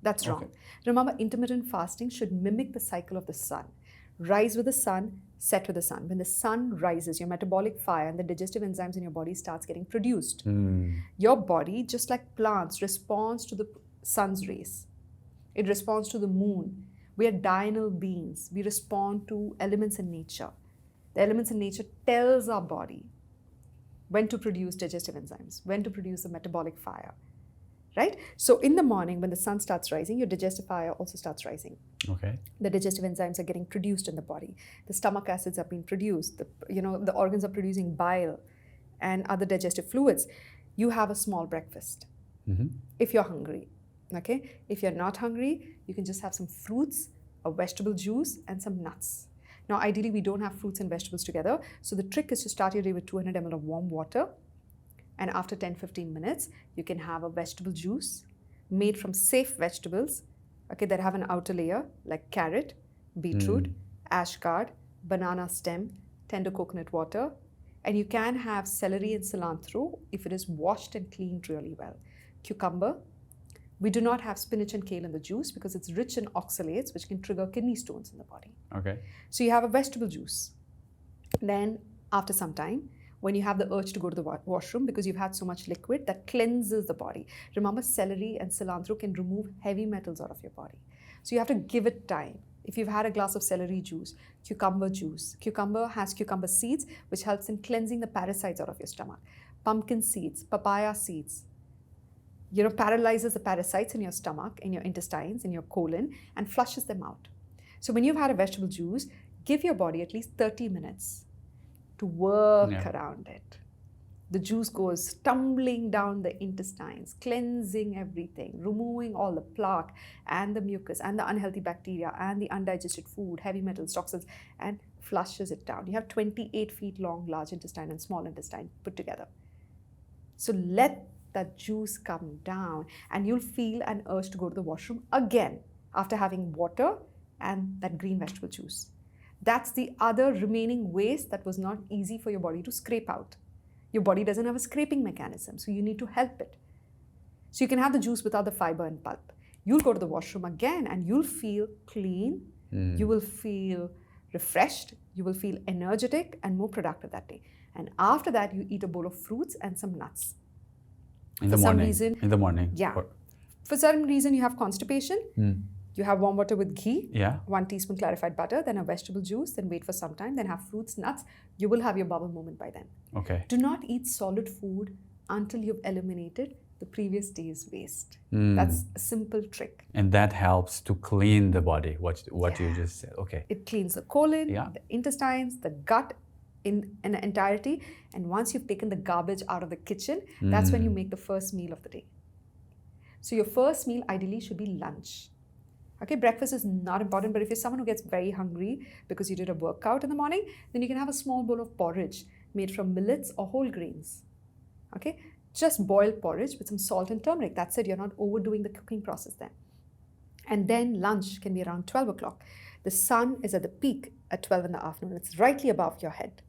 That's wrong. Okay. Remember, intermittent fasting should mimic the cycle of the sun. Rise with the sun, set with the sun. When the sun rises, your metabolic fire and the digestive enzymes in your body starts getting produced. Your body, just like plants, responds to the sun's rays. It responds to the moon. We are diurnal beings. We respond to elements in nature. The elements in nature tells our body when to produce digestive enzymes, when to produce the metabolic fire. Right? So in the morning, when the sun starts rising, your digestive fire also starts rising. Okay. The digestive enzymes are getting produced in the body. The stomach acids are being produced. The organs are producing bile and other digestive fluids. You have a small breakfast if you're hungry. Okay? If you're not hungry, you can just have some fruits, a vegetable juice, and some nuts. Now, ideally, we don't have fruits and vegetables together. So the trick is to start your day with 200 ml of warm water. And after 10-15 minutes, you can have a vegetable juice made from safe vegetables, that have an outer layer, like carrot, beetroot, ash guard, banana stem, tender coconut water. And you can have celery and cilantro if it is washed and cleaned really well. Cucumber. We do not have spinach and kale in the juice because it's rich in oxalates, which can trigger kidney stones in the body. Okay. So you have a vegetable juice. Then, after some time, when you have the urge to go to the washroom because you've had so much liquid, that cleanses the body. Remember, celery and cilantro can remove heavy metals out of your body. So you have to give it time. If you've had a glass of celery juice, cucumber juice. Cucumber has cucumber seeds, which helps in cleansing the parasites out of your stomach. Pumpkin seeds, papaya seeds, paralyzes the parasites in your stomach, in your intestines, in your colon, and flushes them out. So when you've had a vegetable juice, give your body at least 30 minutes to work around it. The juice goes tumbling down the intestines, cleansing everything, removing all the plaque and the mucus and the unhealthy bacteria and the undigested food, heavy metals, toxins, and flushes it down. You have 28 feet long large intestine and small intestine put together. So let that juice come down and you'll feel an urge to go to the washroom again after having water and that green vegetable juice. That's the other remaining waste that was not easy for your body to scrape out. Your body doesn't have a scraping mechanism, so you need to help it. So you can have the juice without the fiber and pulp. You'll go to the washroom again and you'll feel clean, you will feel refreshed, you will feel energetic and more productive that day. And after that, you eat a bowl of fruits and some nuts. In the morning. Yeah. For some reason, you have constipation. You have warm water with ghee, 1 teaspoon clarified butter, then a vegetable juice, then wait for some time, then have fruits, nuts. You will have your bubble moment by then. Okay. Do not eat solid food until you've eliminated the previous day's waste. That's a simple trick. And that helps to clean the body, what you just said. Okay. It cleans the colon, the intestines, the gut in an entirety. And once you've taken the garbage out of the kitchen, that's when you make the first meal of the day. So your first meal ideally should be lunch. Okay, breakfast is not important, but if you're someone who gets very hungry because you did a workout in the morning, then you can have a small bowl of porridge made from millets or whole grains. Okay, just boiled porridge with some salt and turmeric. That's it, you're not overdoing the cooking process then. And then lunch can be around 12 o'clock. The sun is at the peak at 12 in the afternoon. It's rightly above your head.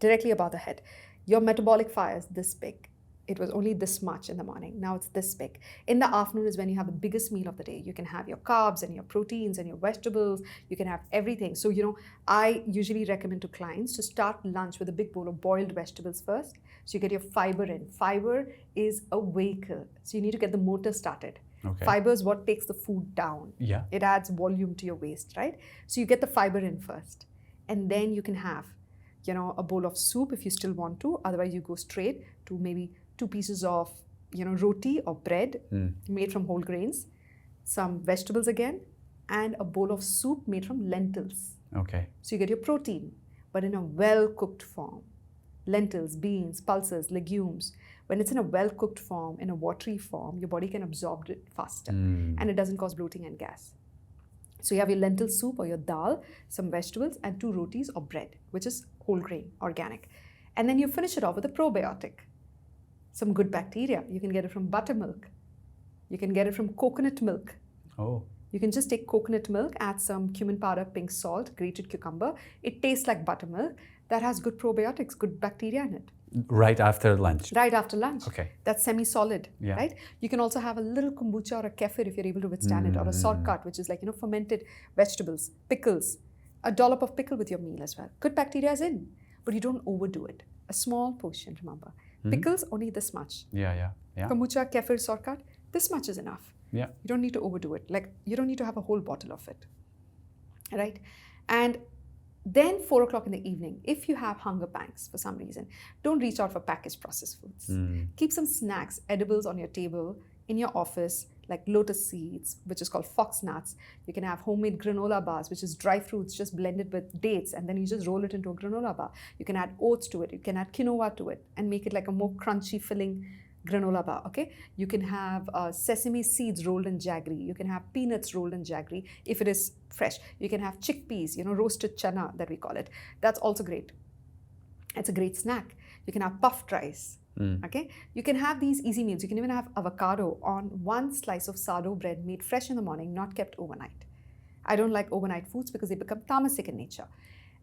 directly above the head. Your metabolic fire is this big. It was only this much in the morning. Now it's this big. In the afternoon is when you have the biggest meal of the day. You can have your carbs and your proteins and your vegetables. You can have everything. So, I usually recommend to clients to start lunch with a big bowl of boiled vegetables first. So you get your fiber in. Fiber is a vehicle. So you need to get the motor started. Okay. Fiber is what takes the food down. Yeah. It adds volume to your waist, right? So you get the fiber in first. And then you can have, a bowl of soup if you still want to. Otherwise, you go straight to maybe 2 pieces of, roti or bread made from whole grains, some vegetables again, and a bowl of soup made from lentils. Okay. So you get your protein, but in a well-cooked form. Lentils, beans, pulses, legumes. When it's in a well-cooked form, in a watery form, your body can absorb it faster and it doesn't cause bloating and gas. So you have your lentil soup or your dal, some vegetables, and 2 rotis or bread, which is whole grain, organic. And then you finish it off with a probiotic. Some good bacteria. You can get it from buttermilk. You can get it from coconut milk. Oh. You can just take coconut milk, add some cumin powder, pink salt, grated cucumber. It tastes like buttermilk. That has good probiotics, good bacteria in it. Right after lunch. Right after lunch. Okay. That's semi-solid, Yeah. right? You can also have a little kombucha or a kefir if you're able to withstand it, or a sauerkraut, which is like, fermented vegetables, pickles. A dollop of pickle with your meal as well. Good bacteria is in, but you don't overdo it. A small portion, remember. Pickles, only this much. Yeah. Kombucha, kefir, sauerkraut, this much is enough. Yeah. You don't need to overdo it. Like, you don't need to have a whole bottle of it, right? And then 4 o'clock in the evening, if you have hunger pangs for some reason, don't reach out for packaged processed foods. Keep some snacks, edibles on your table, in your office, like lotus seeds, which is called fox nuts. You can have homemade granola bars, which is dry fruits just blended with dates, and then you just roll it into a granola bar. You can add oats to it. You can add quinoa to it and make it like a more crunchy, filling granola bar, okay? You can have sesame seeds rolled in jaggery. You can have peanuts rolled in jaggery if it is fresh. You can have chickpeas, roasted chana that we call it. That's also great. It's a great snack. You can have puffed rice, okay? You can have these easy meals. You can even have avocado on 1 slice of sourdough bread made fresh in the morning, not kept overnight. I don't like overnight foods because they become tamasic in nature.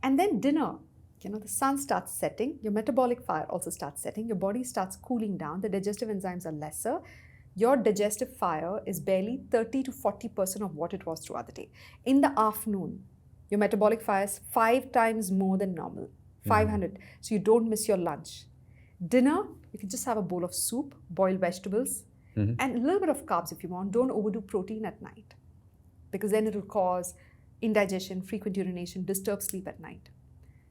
And then dinner. The sun starts setting, your metabolic fire also starts setting, your body starts cooling down, the digestive enzymes are lesser. Your digestive fire is barely 30 to 40% of what it was throughout the day. In the afternoon, your metabolic fire is 5 times more than normal, 500. So you don't miss your lunch. Dinner, you can just have a bowl of soup, boiled vegetables, and a little bit of carbs if you want. Don't overdo protein at night, because then it will cause indigestion, frequent urination, disturb sleep at night.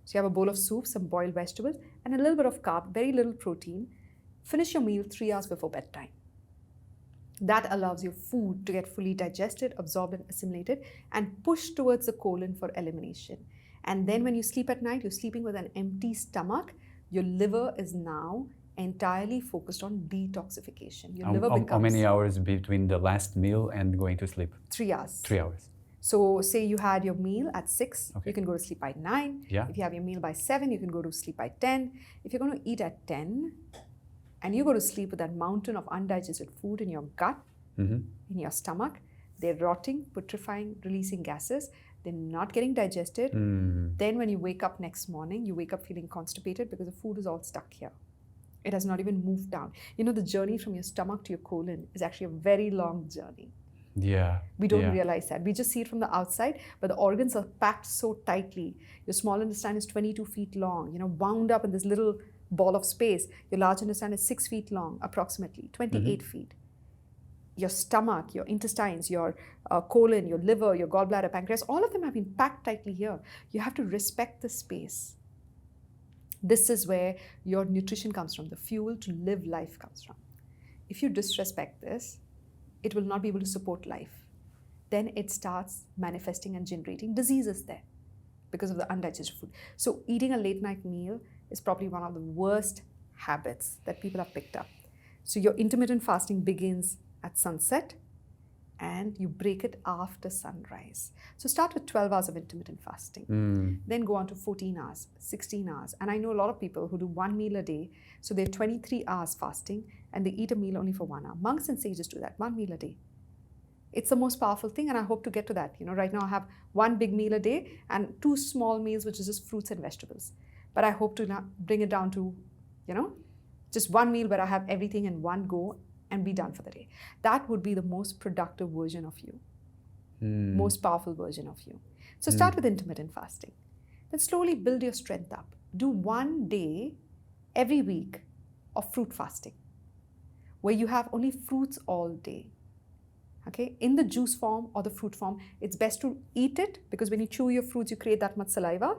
So you have a bowl of soup, some boiled vegetables, and a little bit of carb, very little protein. Finish your meal 3 hours before bedtime. That allows your food to get fully digested, absorbed and assimilated, and push towards the colon for elimination. And then when you sleep at night, you're sleeping with an empty stomach. Your liver is now entirely focused on detoxification. Your liver becomes... How many hours between the last meal and going to sleep? 3 hours. 3 hours. So say you had your meal at 6, Okay. you can go to sleep by 9. Yeah. If you have your meal by 7, you can go to sleep by 10. If you're going to eat at 10 and you go to sleep with that mountain of undigested food in your gut, in your stomach, they're rotting, putrefying, releasing gases. They're not getting digested. Then when you wake up next morning, you wake up feeling constipated because the food is all stuck here. It has not even moved down. The journey from your stomach to your colon is actually a very long journey. Yeah. We don't realize that. We just see it from the outside, but the organs are packed so tightly. Your small intestine is 22 feet long, wound up in this little ball of space. Your large intestine is 6 feet long, approximately, 28 feet. Your stomach, your intestines, your colon, your liver, your gallbladder, pancreas, all of them have been packed tightly here. You have to respect the space. This is where your nutrition comes from. The fuel to live life comes from. If you disrespect this, it will not be able to support life. Then it starts manifesting and generating diseases there because of the undigested food. So eating a late night meal is probably one of the worst habits that people have picked up. So your intermittent fasting begins at sunset and you break it after sunrise. So start with 12 hours of intermittent fasting, then go on to 14 hours, 16 hours. And I know a lot of people who do 1 meal a day. So they're 23 hours fasting and they eat a meal only for 1 hour. Monks and sages do that, 1 meal a day. It's the most powerful thing and I hope to get to that. Right now I have 1 big meal a day and 2 small meals, which is just fruits and vegetables. but I hope to bring it down to, just one meal where I have everything in one go and be done for the day. That would be the most productive version of you, most powerful version of you. So start with intermittent fasting. Then slowly build your strength up. Do 1 day every week of fruit fasting, where you have only fruits all day. Okay, in the juice form or the fruit form, it's best to eat it, because when you chew your fruits, you create that much saliva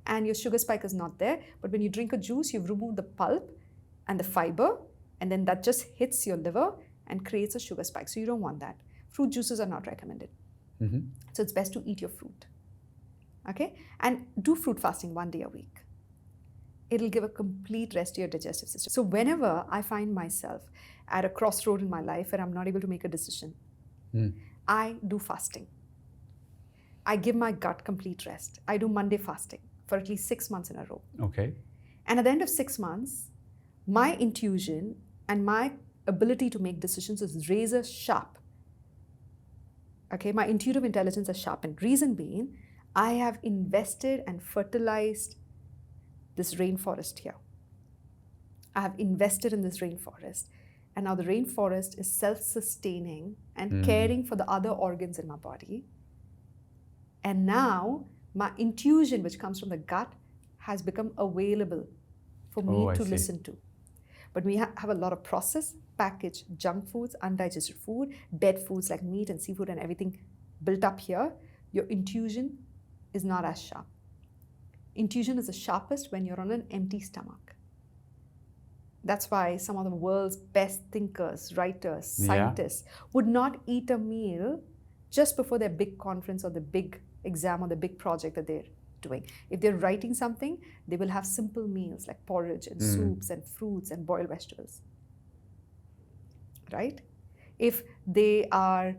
and your sugar spike is not there. But when you drink a juice, you've removed the pulp and the fiber, and then that just hits your liver and creates a sugar spike. So you don't want that. Fruit juices are not recommended. So it's best to eat your fruit. Okay, and do fruit fasting 1 day a week. It'll give a complete rest to your digestive system. So whenever I find myself at a crossroad in my life where I'm not able to make a decision, I do fasting. I give my gut complete rest. I do Monday fasting for at least 6 months in a row. Okay. And at the end of 6 months, my intuition and my ability to make decisions is razor sharp. Okay, my intuitive intelligence is sharpened. Reason being, I have invested and fertilized this rainforest here. I have invested in this rainforest. And now the rainforest is self-sustaining and caring for the other organs in my body. And now my intuition, which comes from the gut, has become available for me to listen to. But we have a lot of processed, packaged junk foods, undigested food, dead foods like meat and seafood and everything built up here. Your intuition is not as sharp. Intuition is the sharpest when you're on an empty stomach. That's why some of the world's best thinkers, writers, scientists would not eat a meal just before their big conference or the big exam or the big project that they're doing. If they're writing something, they will have simple meals like porridge and soups and fruits and boiled vegetables. Right? If they are,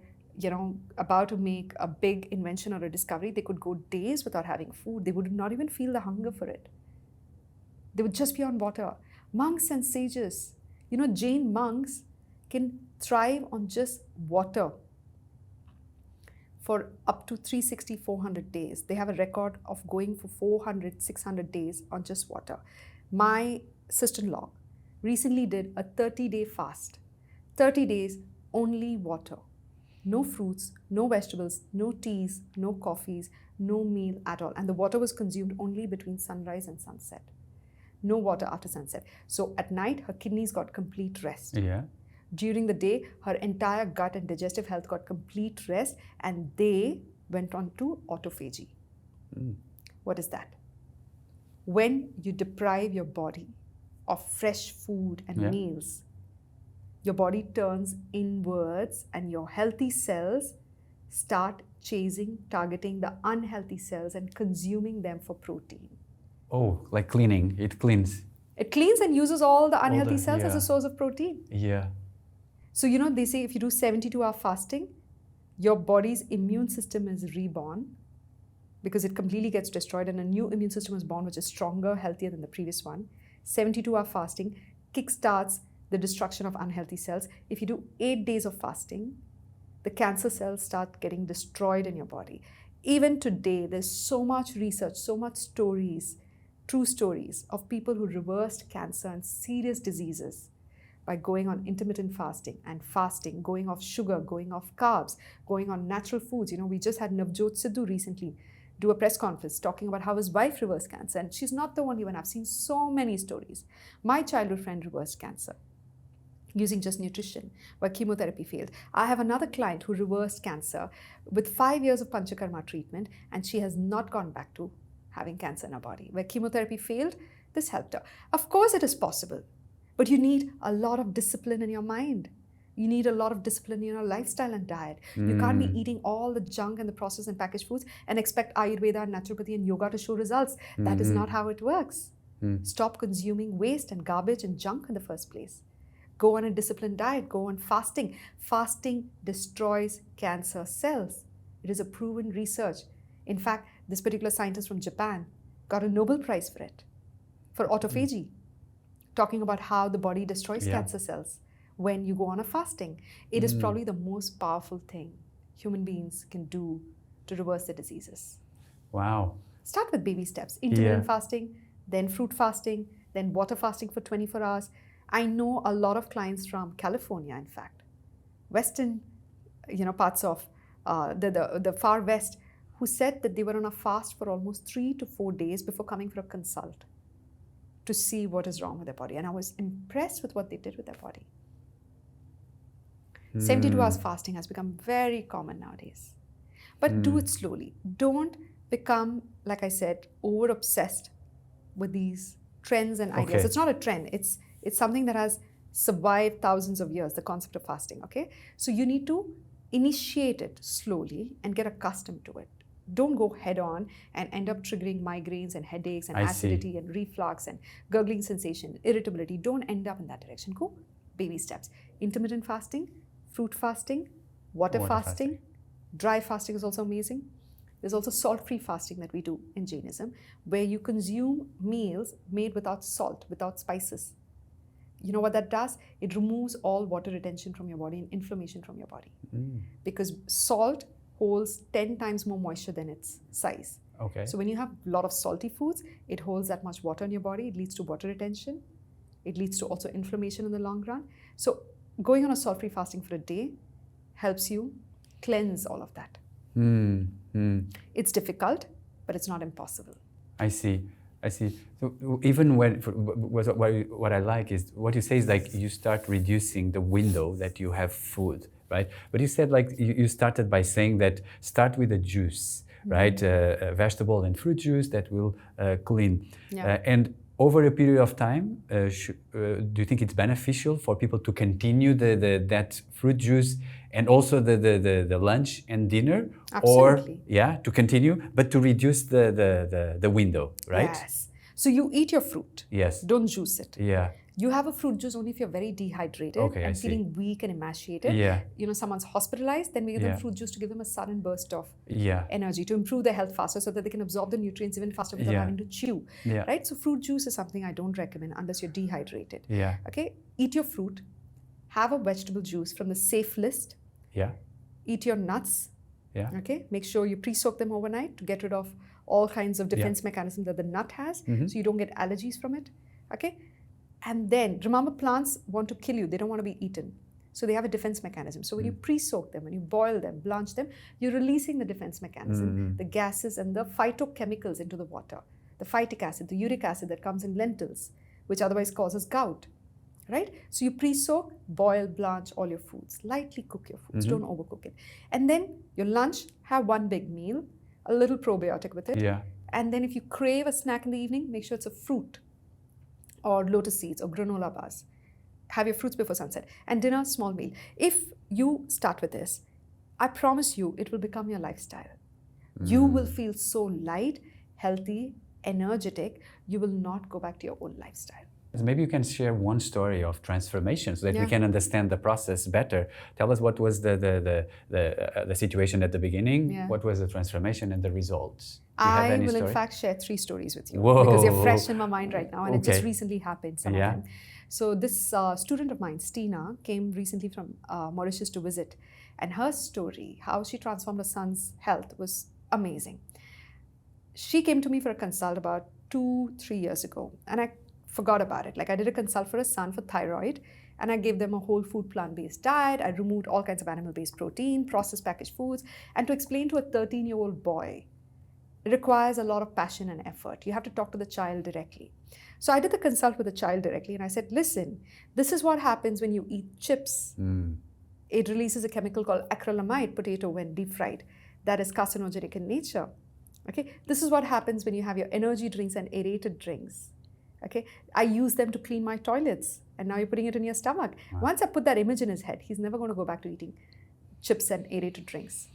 about to make a big invention or a discovery, they could go days without having food. They would not even feel the hunger for it. They would just be on water. Monks and sages, Jain monks can thrive on just water for up to 360, 400 days. They have a record of going for 400, 600 days on just water. My sister-in-law recently did a 30-day fast. 30 days, only water. No fruits, no vegetables, no teas, no coffees, no meal at all. And the water was consumed only between sunrise and sunset. No water after sunset. So at night, her kidneys got complete rest. Yeah. During the day, her entire gut and digestive health got complete rest, and they went on to autophagy. What is that? When you deprive your body of fresh food and meals, your body turns inwards and your healthy cells start targeting the unhealthy cells and consuming them for protein. Oh, like cleaning. It cleans. It cleans and uses all the unhealthy cells as a source of protein. Yeah. So, they say if you do 72-hour fasting, your body's immune system is reborn because it completely gets destroyed and a new immune system is born, which is stronger, healthier than the previous one. 72-hour fasting kickstarts the destruction of unhealthy cells. If you do 8 days of fasting, the cancer cells start getting destroyed in your body. Even today, there's so much research, so much stories, true stories of people who reversed cancer and serious diseases by going on intermittent fasting and fasting, going off sugar, going off carbs, going on natural foods. We just had Navjot Sidhu recently do a press conference talking about how his wife reversed cancer. And she's not the only one. I've seen so many stories. My childhood friend reversed cancer using just nutrition, where chemotherapy failed. I have another client who reversed cancer with 5 years of Panchakarma treatment, and she has not gone back to having cancer in her body. Where chemotherapy failed, this helped her. Of course it is possible, but you need a lot of discipline in your mind. You need a lot of discipline in your lifestyle and diet. You can't be eating all the junk and the processed and packaged foods and expect Ayurveda, naturopathy and yoga to show results. That is not how it works. Stop consuming waste and garbage and junk in the first place. Go on a disciplined diet, go on fasting. Fasting destroys cancer cells. It is a proven research. In fact, this particular scientist from Japan got a Nobel Prize for it, for autophagy, talking about how the body destroys cancer cells when you go on a fasting. It is probably the most powerful thing human beings can do to reverse their diseases. Wow. Start with baby steps. Intermittent fasting, then fruit fasting, then water fasting for 24 hours. I know a lot of clients from California, in fact, western, parts of the far west, who said that they were on a fast for almost 3 to 4 days before coming for a consult to see what is wrong with their body. And I was impressed with what they did with their body. 72 hours fasting has become very common nowadays. But do it slowly. Don't become, like I said, over obsessed with these trends and ideas. Okay. It's not a trend. It's something that has survived thousands of years, the concept of fasting, okay? So you need to initiate it slowly and get accustomed to it. Don't go head on and end up triggering migraines and headaches and acidity and reflux and gurgling sensation, irritability. Don't end up in that direction. Go baby steps. Intermittent fasting, fruit fasting, water fasting. Dry fasting is also amazing. There's also salt-free fasting that we do in Jainism, where you consume meals made without salt, without spices. You know what that does? It removes all water retention from your body and inflammation from your body. Because salt holds 10 times more moisture than its size. Okay. So when you have a lot of salty foods, it holds that much water in your body. It leads to water retention. It leads to also inflammation in the long run. So going on a salt-free fasting for a day helps you cleanse all of that. It's difficult, but it's not impossible. I see. So even what I like is what you say is like you start reducing the window that you have food, right? But you said like you started by saying that start with a juice, right? Vegetable and fruit juice that will clean. Yeah. And over a period of time, do you think it's beneficial for people to continue that fruit juice and also the lunch and dinner? Absolutely. Or to continue, but to reduce the window, right? Yes. So you eat your fruit. Yes. Don't juice it. Yeah. You have a fruit juice only if you're very dehydrated and feeling weak and emaciated. Yeah. Someone's hospitalized, then we give them fruit juice to give them a sudden burst of energy, to improve their health faster so that they can absorb the nutrients even faster without having to chew. Right? So fruit juice is something I don't recommend unless you're dehydrated. Yeah. Okay? Eat your fruit. Have a vegetable juice from the safe list. Yeah. Eat your nuts. Yeah. Okay? Make sure you pre-soak them overnight to get rid of all kinds of defense mechanisms that the nut has, so you don't get allergies from it. Okay? And then, remember, plants want to kill you. They don't want to be eaten. So they have a defense mechanism. So when you pre-soak them, when you boil them, blanch them, you're releasing the defense mechanism, the gases and the phytochemicals into the water. The phytic acid, the uric acid that comes in lentils, which otherwise causes gout. Right? So you pre-soak, boil, blanch all your foods. Lightly cook your foods. Don't overcook it. And then your lunch, have one big meal, a little probiotic with it. Yeah. And then if you crave a snack in the evening, make sure it's a fruit or lotus seeds or granola bars. Have your fruits before sunset. And dinner, small meal. If you start with this, I promise you it will become your lifestyle. You will feel so light, healthy, energetic. You will not go back to your old lifestyle. Maybe you can share one story of transformation so that we can understand the process better. Tell us what was the situation at the beginning, what was the transformation and the results. I will in fact share 3 stories with you. Whoa. Because they're fresh in my mind right now and it just recently happened, some of them. So this student of mine, Stina, came recently from Mauritius to visit, and her story, how she transformed her son's health, was amazing. She came to me for a consult about 2-3 years ago, and I forgot about it. Like, I did a consult for a son for thyroid, and I gave them a whole food plant-based diet. I removed all kinds of animal-based protein, processed packaged foods, and to explain to a 13-year-old boy, it requires a lot of passion and effort. You have to talk to the child directly. So I did the consult with the child directly, and I said, listen, this is what happens when you eat chips. It releases a chemical called acrylamide potato when deep fried. That is carcinogenic in nature. Okay, this is what happens when you have your energy drinks and aerated drinks. Okay, I use them to clean my toilets, and now you're putting it in your stomach. Wow. Once I put that image in his head, he's never going to go back to eating chips and aerated drinks,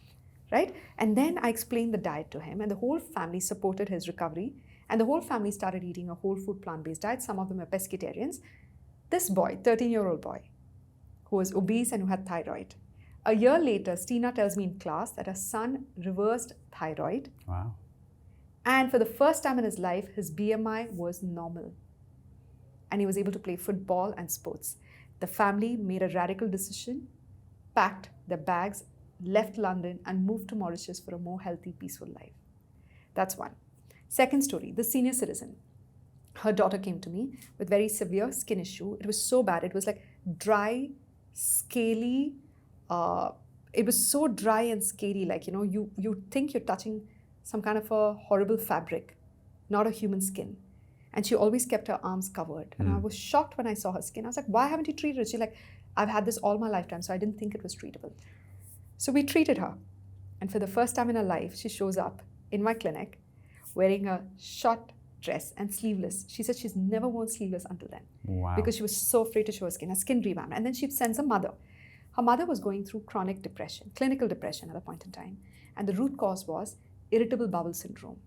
right? And then I explained the diet to him, and the whole family supported his recovery, and the whole family started eating a whole food plant-based diet. Some of them are pescatarians. This boy, 13-year-old boy, who was obese and who had thyroid. A year later, Stina tells me in class that her son reversed thyroid. Wow. And for the first time in his life, his BMI was normal. And he was able to play football and sports. The family made a radical decision, packed their bags, left London, and moved to Mauritius for a more healthy, peaceful life. That's one. Second story, the senior citizen. her daughter came to me with very severe skin issue. It was so bad. It was like dry, scaly. It was so dry and scaly. Like, you think you're touching some kind of a horrible fabric, not a human skin. And she always kept her arms covered. And I was shocked when I saw her skin. I was like, why haven't you treated it? She's like, I've had this all my lifetime, so I didn't think it was treatable. So we treated her. And for the first time in her life, she shows up in my clinic wearing a short dress and sleeveless. She said she's never worn sleeveless until then. Wow. Because she was so afraid to show her skin. Her skin revamped. And then she sends her mother. Her mother was going through chronic depression, clinical depression at a point in time. And the root cause was irritable bowel syndrome.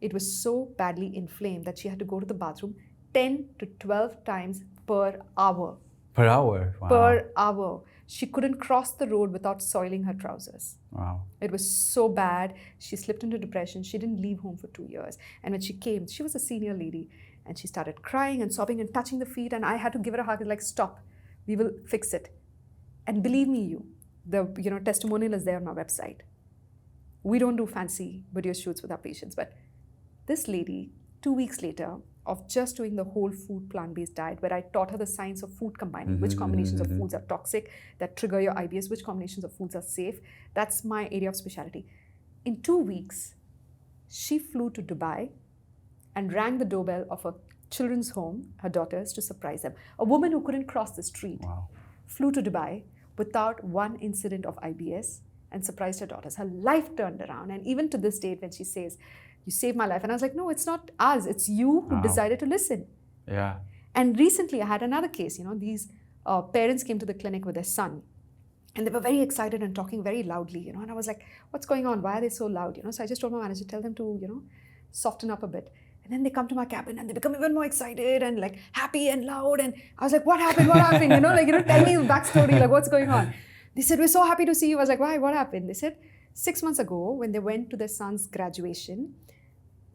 It was so badly inflamed that she had to go to the bathroom 10 to 12 times per hour. Per hour? Wow. Per hour. She couldn't cross the road without soiling her trousers. Wow. It was so bad. She slipped into depression. She didn't leave home for 2 years. And when she came, she was a senior lady. And she started crying and sobbing and touching the feet. And I had to give her a hug, like, stop. We will fix it. And believe me, the testimonial is there on my website. We don't do fancy video shoots with our patients. But this lady, 2 weeks later, of just doing the whole food plant-based diet, where I taught her the science of food combining, which combinations of foods are toxic, that trigger your IBS, which combinations of foods are safe. That's my area of specialty. In 2 weeks, she flew to Dubai and rang the doorbell of a children's home, her daughters, to surprise them. A woman who couldn't cross the street flew to Dubai without one incident of IBS and surprised her daughters. Her life turned around. And even to this date, when she says, you saved my life. And I was like, no, it's not us. It's you who decided to listen. Yeah. And recently I had another case. These parents came to the clinic with their son. And they were very excited and talking very loudly. And I was like, what's going on? Why are they so loud? So I just told my manager, tell them to, soften up a bit. And then they come to my cabin and they become even more excited and like happy and loud. And I was like, what happened? What happened? Tell me the backstory. Like, what's going on? They said, we're so happy to see you. I was like, why? What happened? They said, 6 months ago, when they went to their son's graduation,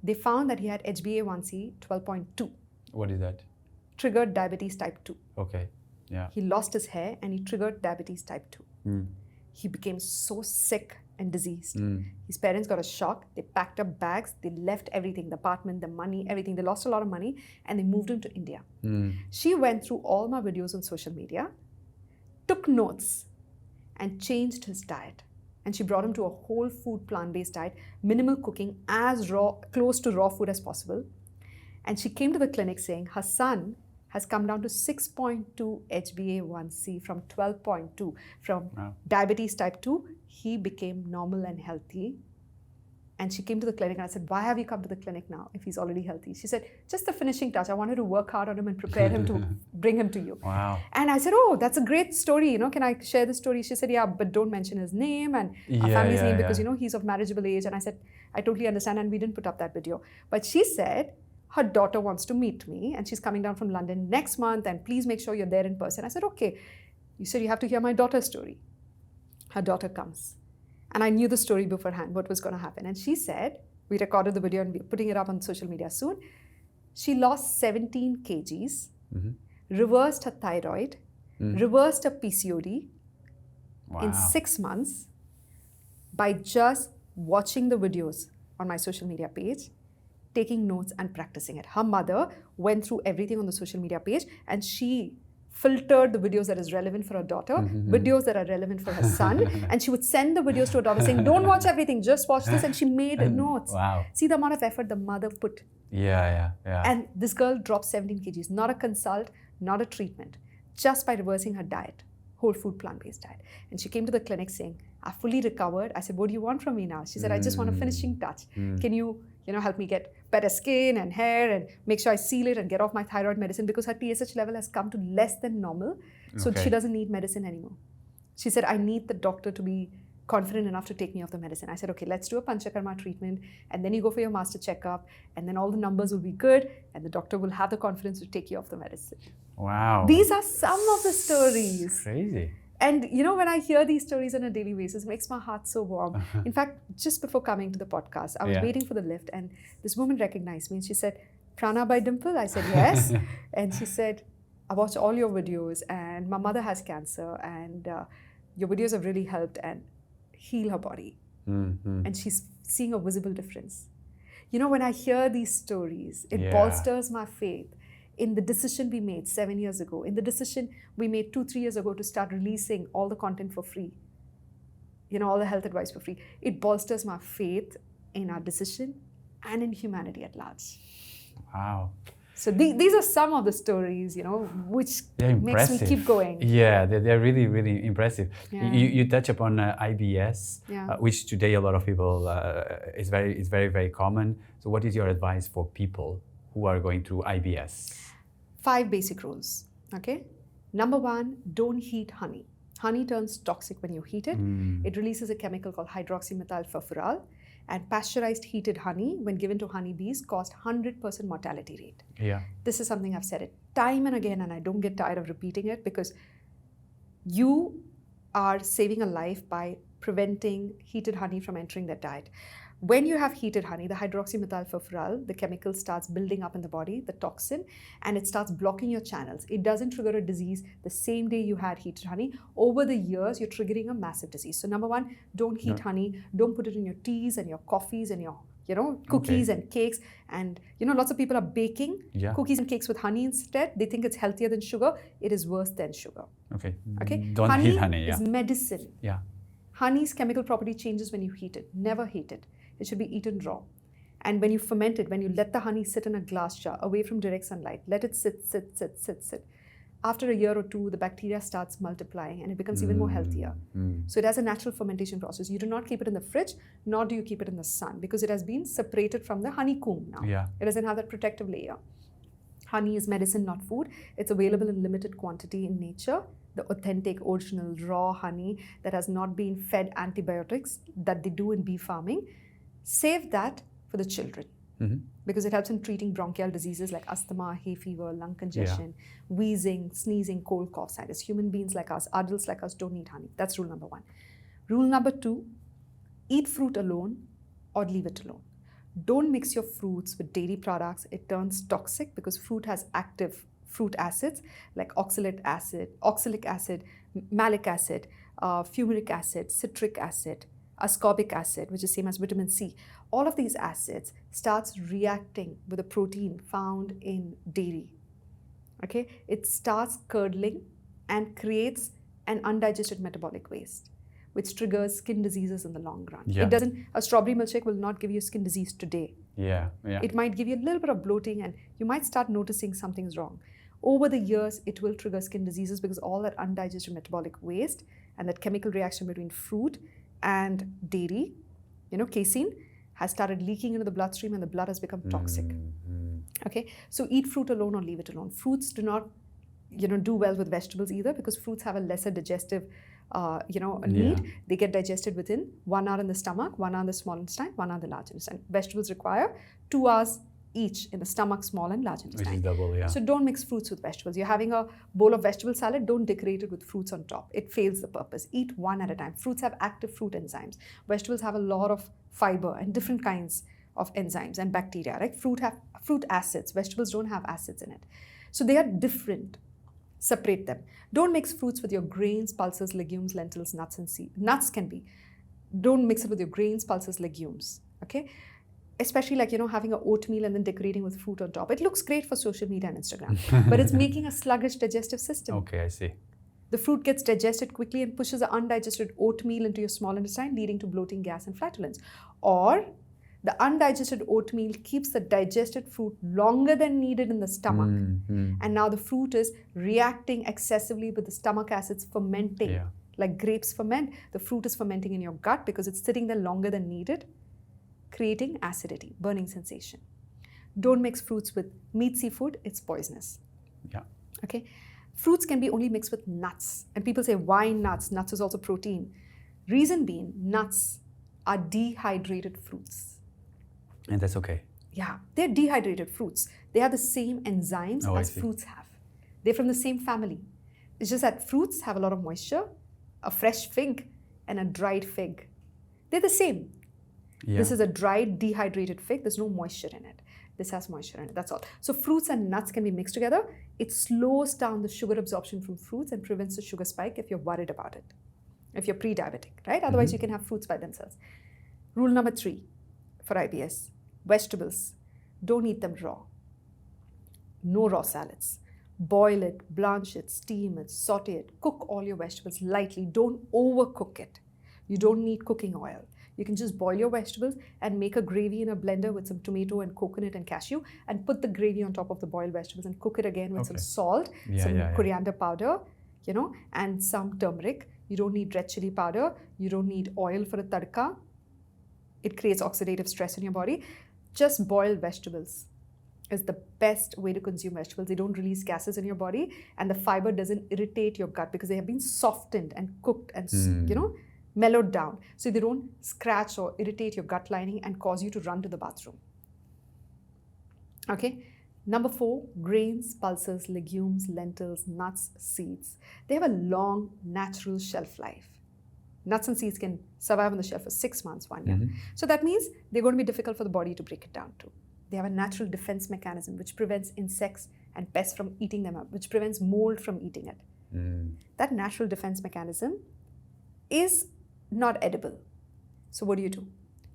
they found that he had HbA1c 12.2. What is that? Triggered diabetes type 2. Okay. Yeah. He lost his hair and he triggered diabetes type 2. He became so sick and diseased. His parents got a shock. They packed up bags. They left everything, the apartment, the money, everything. They lost a lot of money and they moved him to India. She went through all my videos on social media, took notes and changed his diet. And she brought him to a whole food plant-based diet, minimal cooking, as raw, close to raw food as possible. And she came to the clinic saying her son has come down to 6.2 HbA1c from 12.2. From diabetes type 2, he became normal and healthy. And she came to the clinic and I said, why have you come to the clinic now if he's already healthy? She said, just the finishing touch. I wanted to work hard on him and prepare him to bring him to you. Wow. And I said, oh, that's a great story. Can I share the story? She said, yeah, but don't mention his name and our family's name because, he's of marriageable age. And I said, I totally understand. And we didn't put up that video. But she said, her daughter wants to meet me and she's coming down from London next month and please make sure you're there in person. I said, okay. You said, you have to hear my daughter's story. Her daughter comes. And I knew the story beforehand, what was going to happen. And she said, we recorded the video and we're putting it up on social media soon. She lost 17 kgs, reversed her thyroid, reversed her PCOD in 6 months by just watching the videos on my social media page, taking notes and practicing it. Her mother went through everything on the social media page and she filtered the videos that is relevant for her daughter, videos that are relevant for her son, and she would send the videos to her daughter saying, don't watch everything, just watch this, and she made notes. Wow. See the amount of effort the mother put. Yeah. And this girl dropped 17 kgs, not a consult, not a treatment, just by reversing her diet, whole food plant-based diet. And she came to the clinic saying, I fully recovered. I said, what do you want from me now? She said, I just want a finishing touch. Can you, help me get better skin and hair and make sure I seal it and get off my thyroid medicine because her TSH level has come to less than normal. So she doesn't need medicine anymore. She said, I need the doctor to be confident enough to take me off the medicine. I said, okay, let's do a Panchakarma treatment and then you go for your master checkup and then all the numbers will be good and the doctor will have the confidence to take you off the medicine. Wow. These are some of the stories. Crazy. And when I hear these stories on a daily basis, it makes my heart so warm. In fact, just before coming to the podcast, I was waiting for the lift and this woman recognized me and she said, Prana by Dimple? I said, yes. And she said, I watch all your videos and my mother has cancer and your videos have really helped and heal her body. And she's seeing a visible difference. When I hear these stories, it bolsters my faith in the decision we made 7 years ago, in the decision we made 2-3 years ago to start releasing all the content for free, all the health advice for free. It bolsters my faith in our decision and in humanity at large. Wow. So these are some of the stories, which makes me keep going. Yeah, they're really, really impressive. Yeah. You touch upon IBS, which today a lot of people is very, very common. So what is your advice for people who are going through IBS? 5 basic rules, okay? Number 1, don't heat honey. Honey turns toxic when you heat it. It releases a chemical called hydroxymethylfurfural. And pasteurized heated honey, when given to honeybees, caused 100% mortality rate. Yeah. This is something I've said it time and again, and I don't get tired of repeating it, because you are saving a life by preventing heated honey from entering their diet. When you have heated honey, the hydroxymethylfurfural, the chemical, starts building up in the body, the toxin, and it starts blocking your channels. It doesn't trigger a disease the same day you had heated honey. Over the years, you're triggering a massive disease. So number 1, don't heat honey. Don't put it in your teas and your coffees and your cookies and cakes. And lots of people are baking cookies and cakes with honey instead. They think it's healthier than sugar. It is worse than sugar. Okay. Don't heat honey. Is medicine. Yeah. Honey's chemical property changes when you heat it. Never heat it. It should be eaten raw. And when you ferment it, when you let the honey sit in a glass jar away from direct sunlight, let it sit. After a year or 2, the bacteria starts multiplying and it becomes even more healthier. So it has a natural fermentation process. You do not keep it in the fridge, nor do you keep it in the sun, because it has been separated from the honeycomb now. Yeah. It doesn't have that protective layer. Honey is medicine, not food. It's available in limited quantity in nature. The authentic, original, raw honey that has not been fed antibiotics that they do in bee farming. Save that for the children, because it helps in treating bronchial diseases like asthma, hay fever, lung congestion, wheezing, sneezing, cold, cough, sinus. Human beings like us, adults like us, don't need honey. That's rule number 1. Rule number 2, eat fruit alone or leave it alone. Don't mix your fruits with dairy products. It turns toxic, because fruit has active fruit acids like oxalic acid, malic acid, fumaric acid, citric acid, ascorbic acid, which is same as vitamin C. All of these acids starts reacting with a protein found in dairy. Okay, it starts curdling and creates an undigested metabolic waste, which triggers skin diseases in the long run. A strawberry milkshake will not give you skin disease today. It might give you a little bit of bloating, and you might start noticing something's wrong. Over the years, it will trigger skin diseases, because all that undigested metabolic waste and that chemical reaction between fruit and dairy, casein, has started leaking into the bloodstream, and the blood has become toxic. Okay, so eat fruit alone or leave it alone. Fruits do not, do well with vegetables either, because fruits have a lesser digestive, need. They get digested within 1 hour in the stomach, 1 hour in the small intestine, 1 hour in the large intestine. Vegetables require 2 hours each in the stomach, small and large intestine. Which is double, So don't mix fruits with vegetables. You're having a bowl of vegetable salad, don't decorate it with fruits on top. It fails the purpose. Eat one at a time. Fruits have active fruit enzymes. Vegetables have a lot of fiber and different kinds of enzymes and bacteria, right? Fruit have fruit acids. Vegetables don't have acids in it. So they are different. Separate them. Don't mix fruits with your grains, pulses, legumes, lentils, nuts, and seeds. Nuts can be. Don't mix it with your grains, pulses, legumes. Okay? Especially like, having an oatmeal and then decorating with fruit on top. It looks great for social media and Instagram, but it's making a sluggish digestive system. Okay, I see. The fruit gets digested quickly and pushes the undigested oatmeal into your small intestine, leading to bloating, gas, and flatulence. Or the undigested oatmeal keeps the digested fruit longer than needed in the stomach. And now the fruit is reacting excessively with the stomach acids fermenting. Like grapes ferment, the fruit is fermenting in your gut because it's sitting there longer than needed, creating acidity, burning sensation. Don't mix fruits with meat, seafood, it's poisonous. Okay. Fruits can be only mixed with nuts. And people say, why nuts? Nuts is also protein. Reason being, nuts are dehydrated fruits. And that's okay. Yeah, they're dehydrated fruits. They have the same enzymes as fruits have. They're from the same family. It's just that fruits have a lot of moisture, a fresh fig and a dried fig. They're the same. This is a dried, dehydrated fig. There's no moisture in it. This has moisture in it, that's all. So fruits and nuts can be mixed together. It slows down the sugar absorption from fruits and prevents the sugar spike if you're worried about it. If you're pre-diabetic, right? Otherwise, you can have fruits by themselves. Rule number 3 for IBS. Vegetables, don't eat them raw. No raw salads. Boil it, blanch it, steam it, saute it. Cook all your vegetables lightly. Don't overcook it. You don't need cooking oil. You can just boil your vegetables and make a gravy in a blender with some tomato and coconut and cashew, and put the gravy on top of the boiled vegetables and cook it again with some salt, some coriander powder, and some turmeric. You don't need red chili powder. You don't need oil for a tadka. It creates oxidative stress in your body. Just boiled vegetables is the best way to consume vegetables. They don't release gases in your body, and the fiber doesn't irritate your gut because they have been softened and cooked and, mellowed down. So they don't scratch or irritate your gut lining and cause you to run to the bathroom. Okay. Number 4, grains, pulses, legumes, lentils, nuts, seeds. They have a long natural shelf life. Nuts and seeds can survive on the shelf for 6 months, 1 year. So that means they're going to be difficult for the body to break it down to. They have a natural defense mechanism which prevents insects and pests from eating them up, which prevents mold from eating it. That natural defense mechanism is not edible. So what do?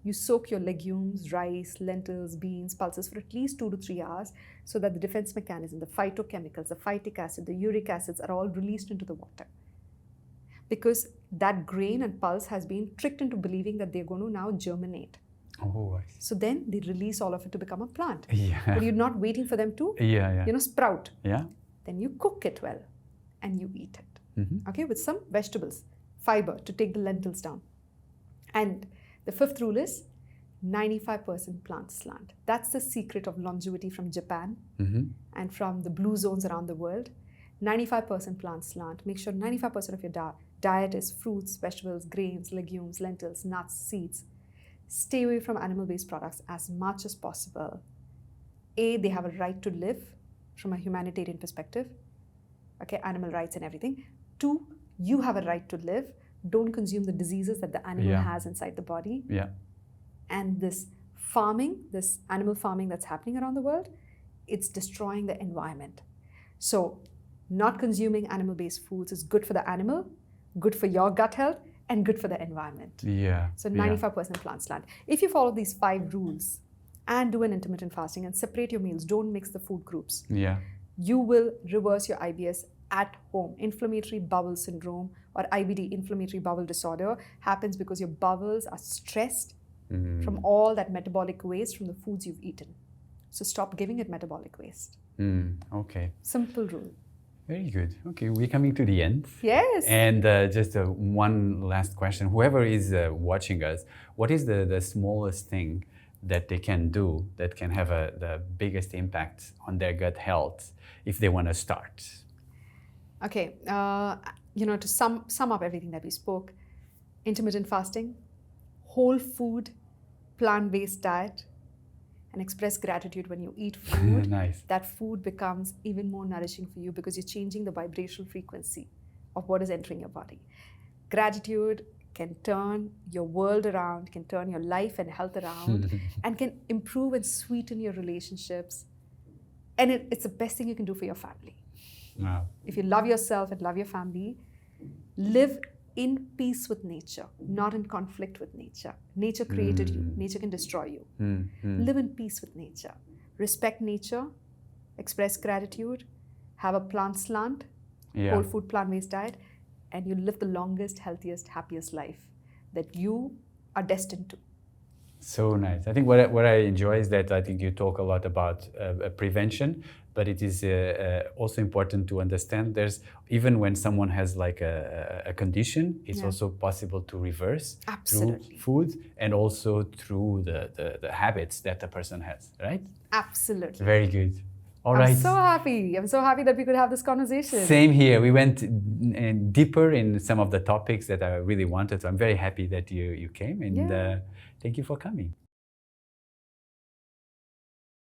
You soak your legumes, rice, lentils, beans, pulses for at least 2 to 3 hours so that the defense mechanism, the phytochemicals, the phytic acid, the uric acids are all released into the water. Because that grain and pulse has been tricked into believing that they're going to now germinate. Oh, I see. So then they release all of it to become a plant. Yeah. But you're not waiting for them to, sprout. Yeah. Then you cook it well and you eat it. Okay, with some vegetables, fiber to take the lentils down. And the 5th rule is 95% plant slant. That's the secret of longevity from Japan and from the blue zones around the world. 95% plant slant. Make sure 95% of your diet is fruits, vegetables, grains, legumes, lentils, nuts, seeds. Stay away from animal-based products as much as possible. A, they have a right to live from a humanitarian perspective. Okay, animal rights and everything. 2, you have a right to live. Don't consume the diseases that the animal has inside the body. Yeah. And this farming, this animal farming that's happening around the world, it's destroying the environment. So not consuming animal-based foods is good for the animal, good for your gut health, and good for the environment. Yeah. So 95% plant slant. If you follow these 5 rules and do an intermittent fasting and separate your meals, don't mix the food groups, you will reverse your IBS at home. Inflammatory bowel syndrome or IBD, inflammatory bowel disorder, happens because your bowels are stressed from all that metabolic waste from the foods you've eaten. So stop giving it metabolic waste. Okay. Simple rule. Very good. Okay, we're coming to the end. Yes. And just one last question. Whoever is watching us, what is the smallest thing that they can do that can have the biggest impact on their gut health if they want to start? Okay, to sum up everything that we spoke, intermittent fasting, whole food, plant-based diet, and express gratitude when you eat food. Nice. That food becomes even more nourishing for you because you're changing the vibrational frequency of what is entering your body. Gratitude can turn your world around, can turn your life and health around, and can improve and sweeten your relationships. And it's the best thing you can do for your family. Wow. If you love yourself and love your family, live in peace with nature, not in conflict with nature. Nature created you. Nature can destroy you. Live in peace with nature. Respect nature. Express gratitude. Have a plant slant, whole food, plant-based diet, and you live the longest, healthiest, happiest life that you are destined to. So nice. I think what I enjoy is that I think you talk a lot about prevention, but it is also important to understand there's, even when someone has like a condition, it's also possible to reverse through food and also through the habits that the person has, right? Absolutely. Very good. All right. I'm so happy. I'm so happy that we could have this conversation. Same here. We went deeper in some of the topics that I really wanted. So I'm very happy that you came, and thank you for coming.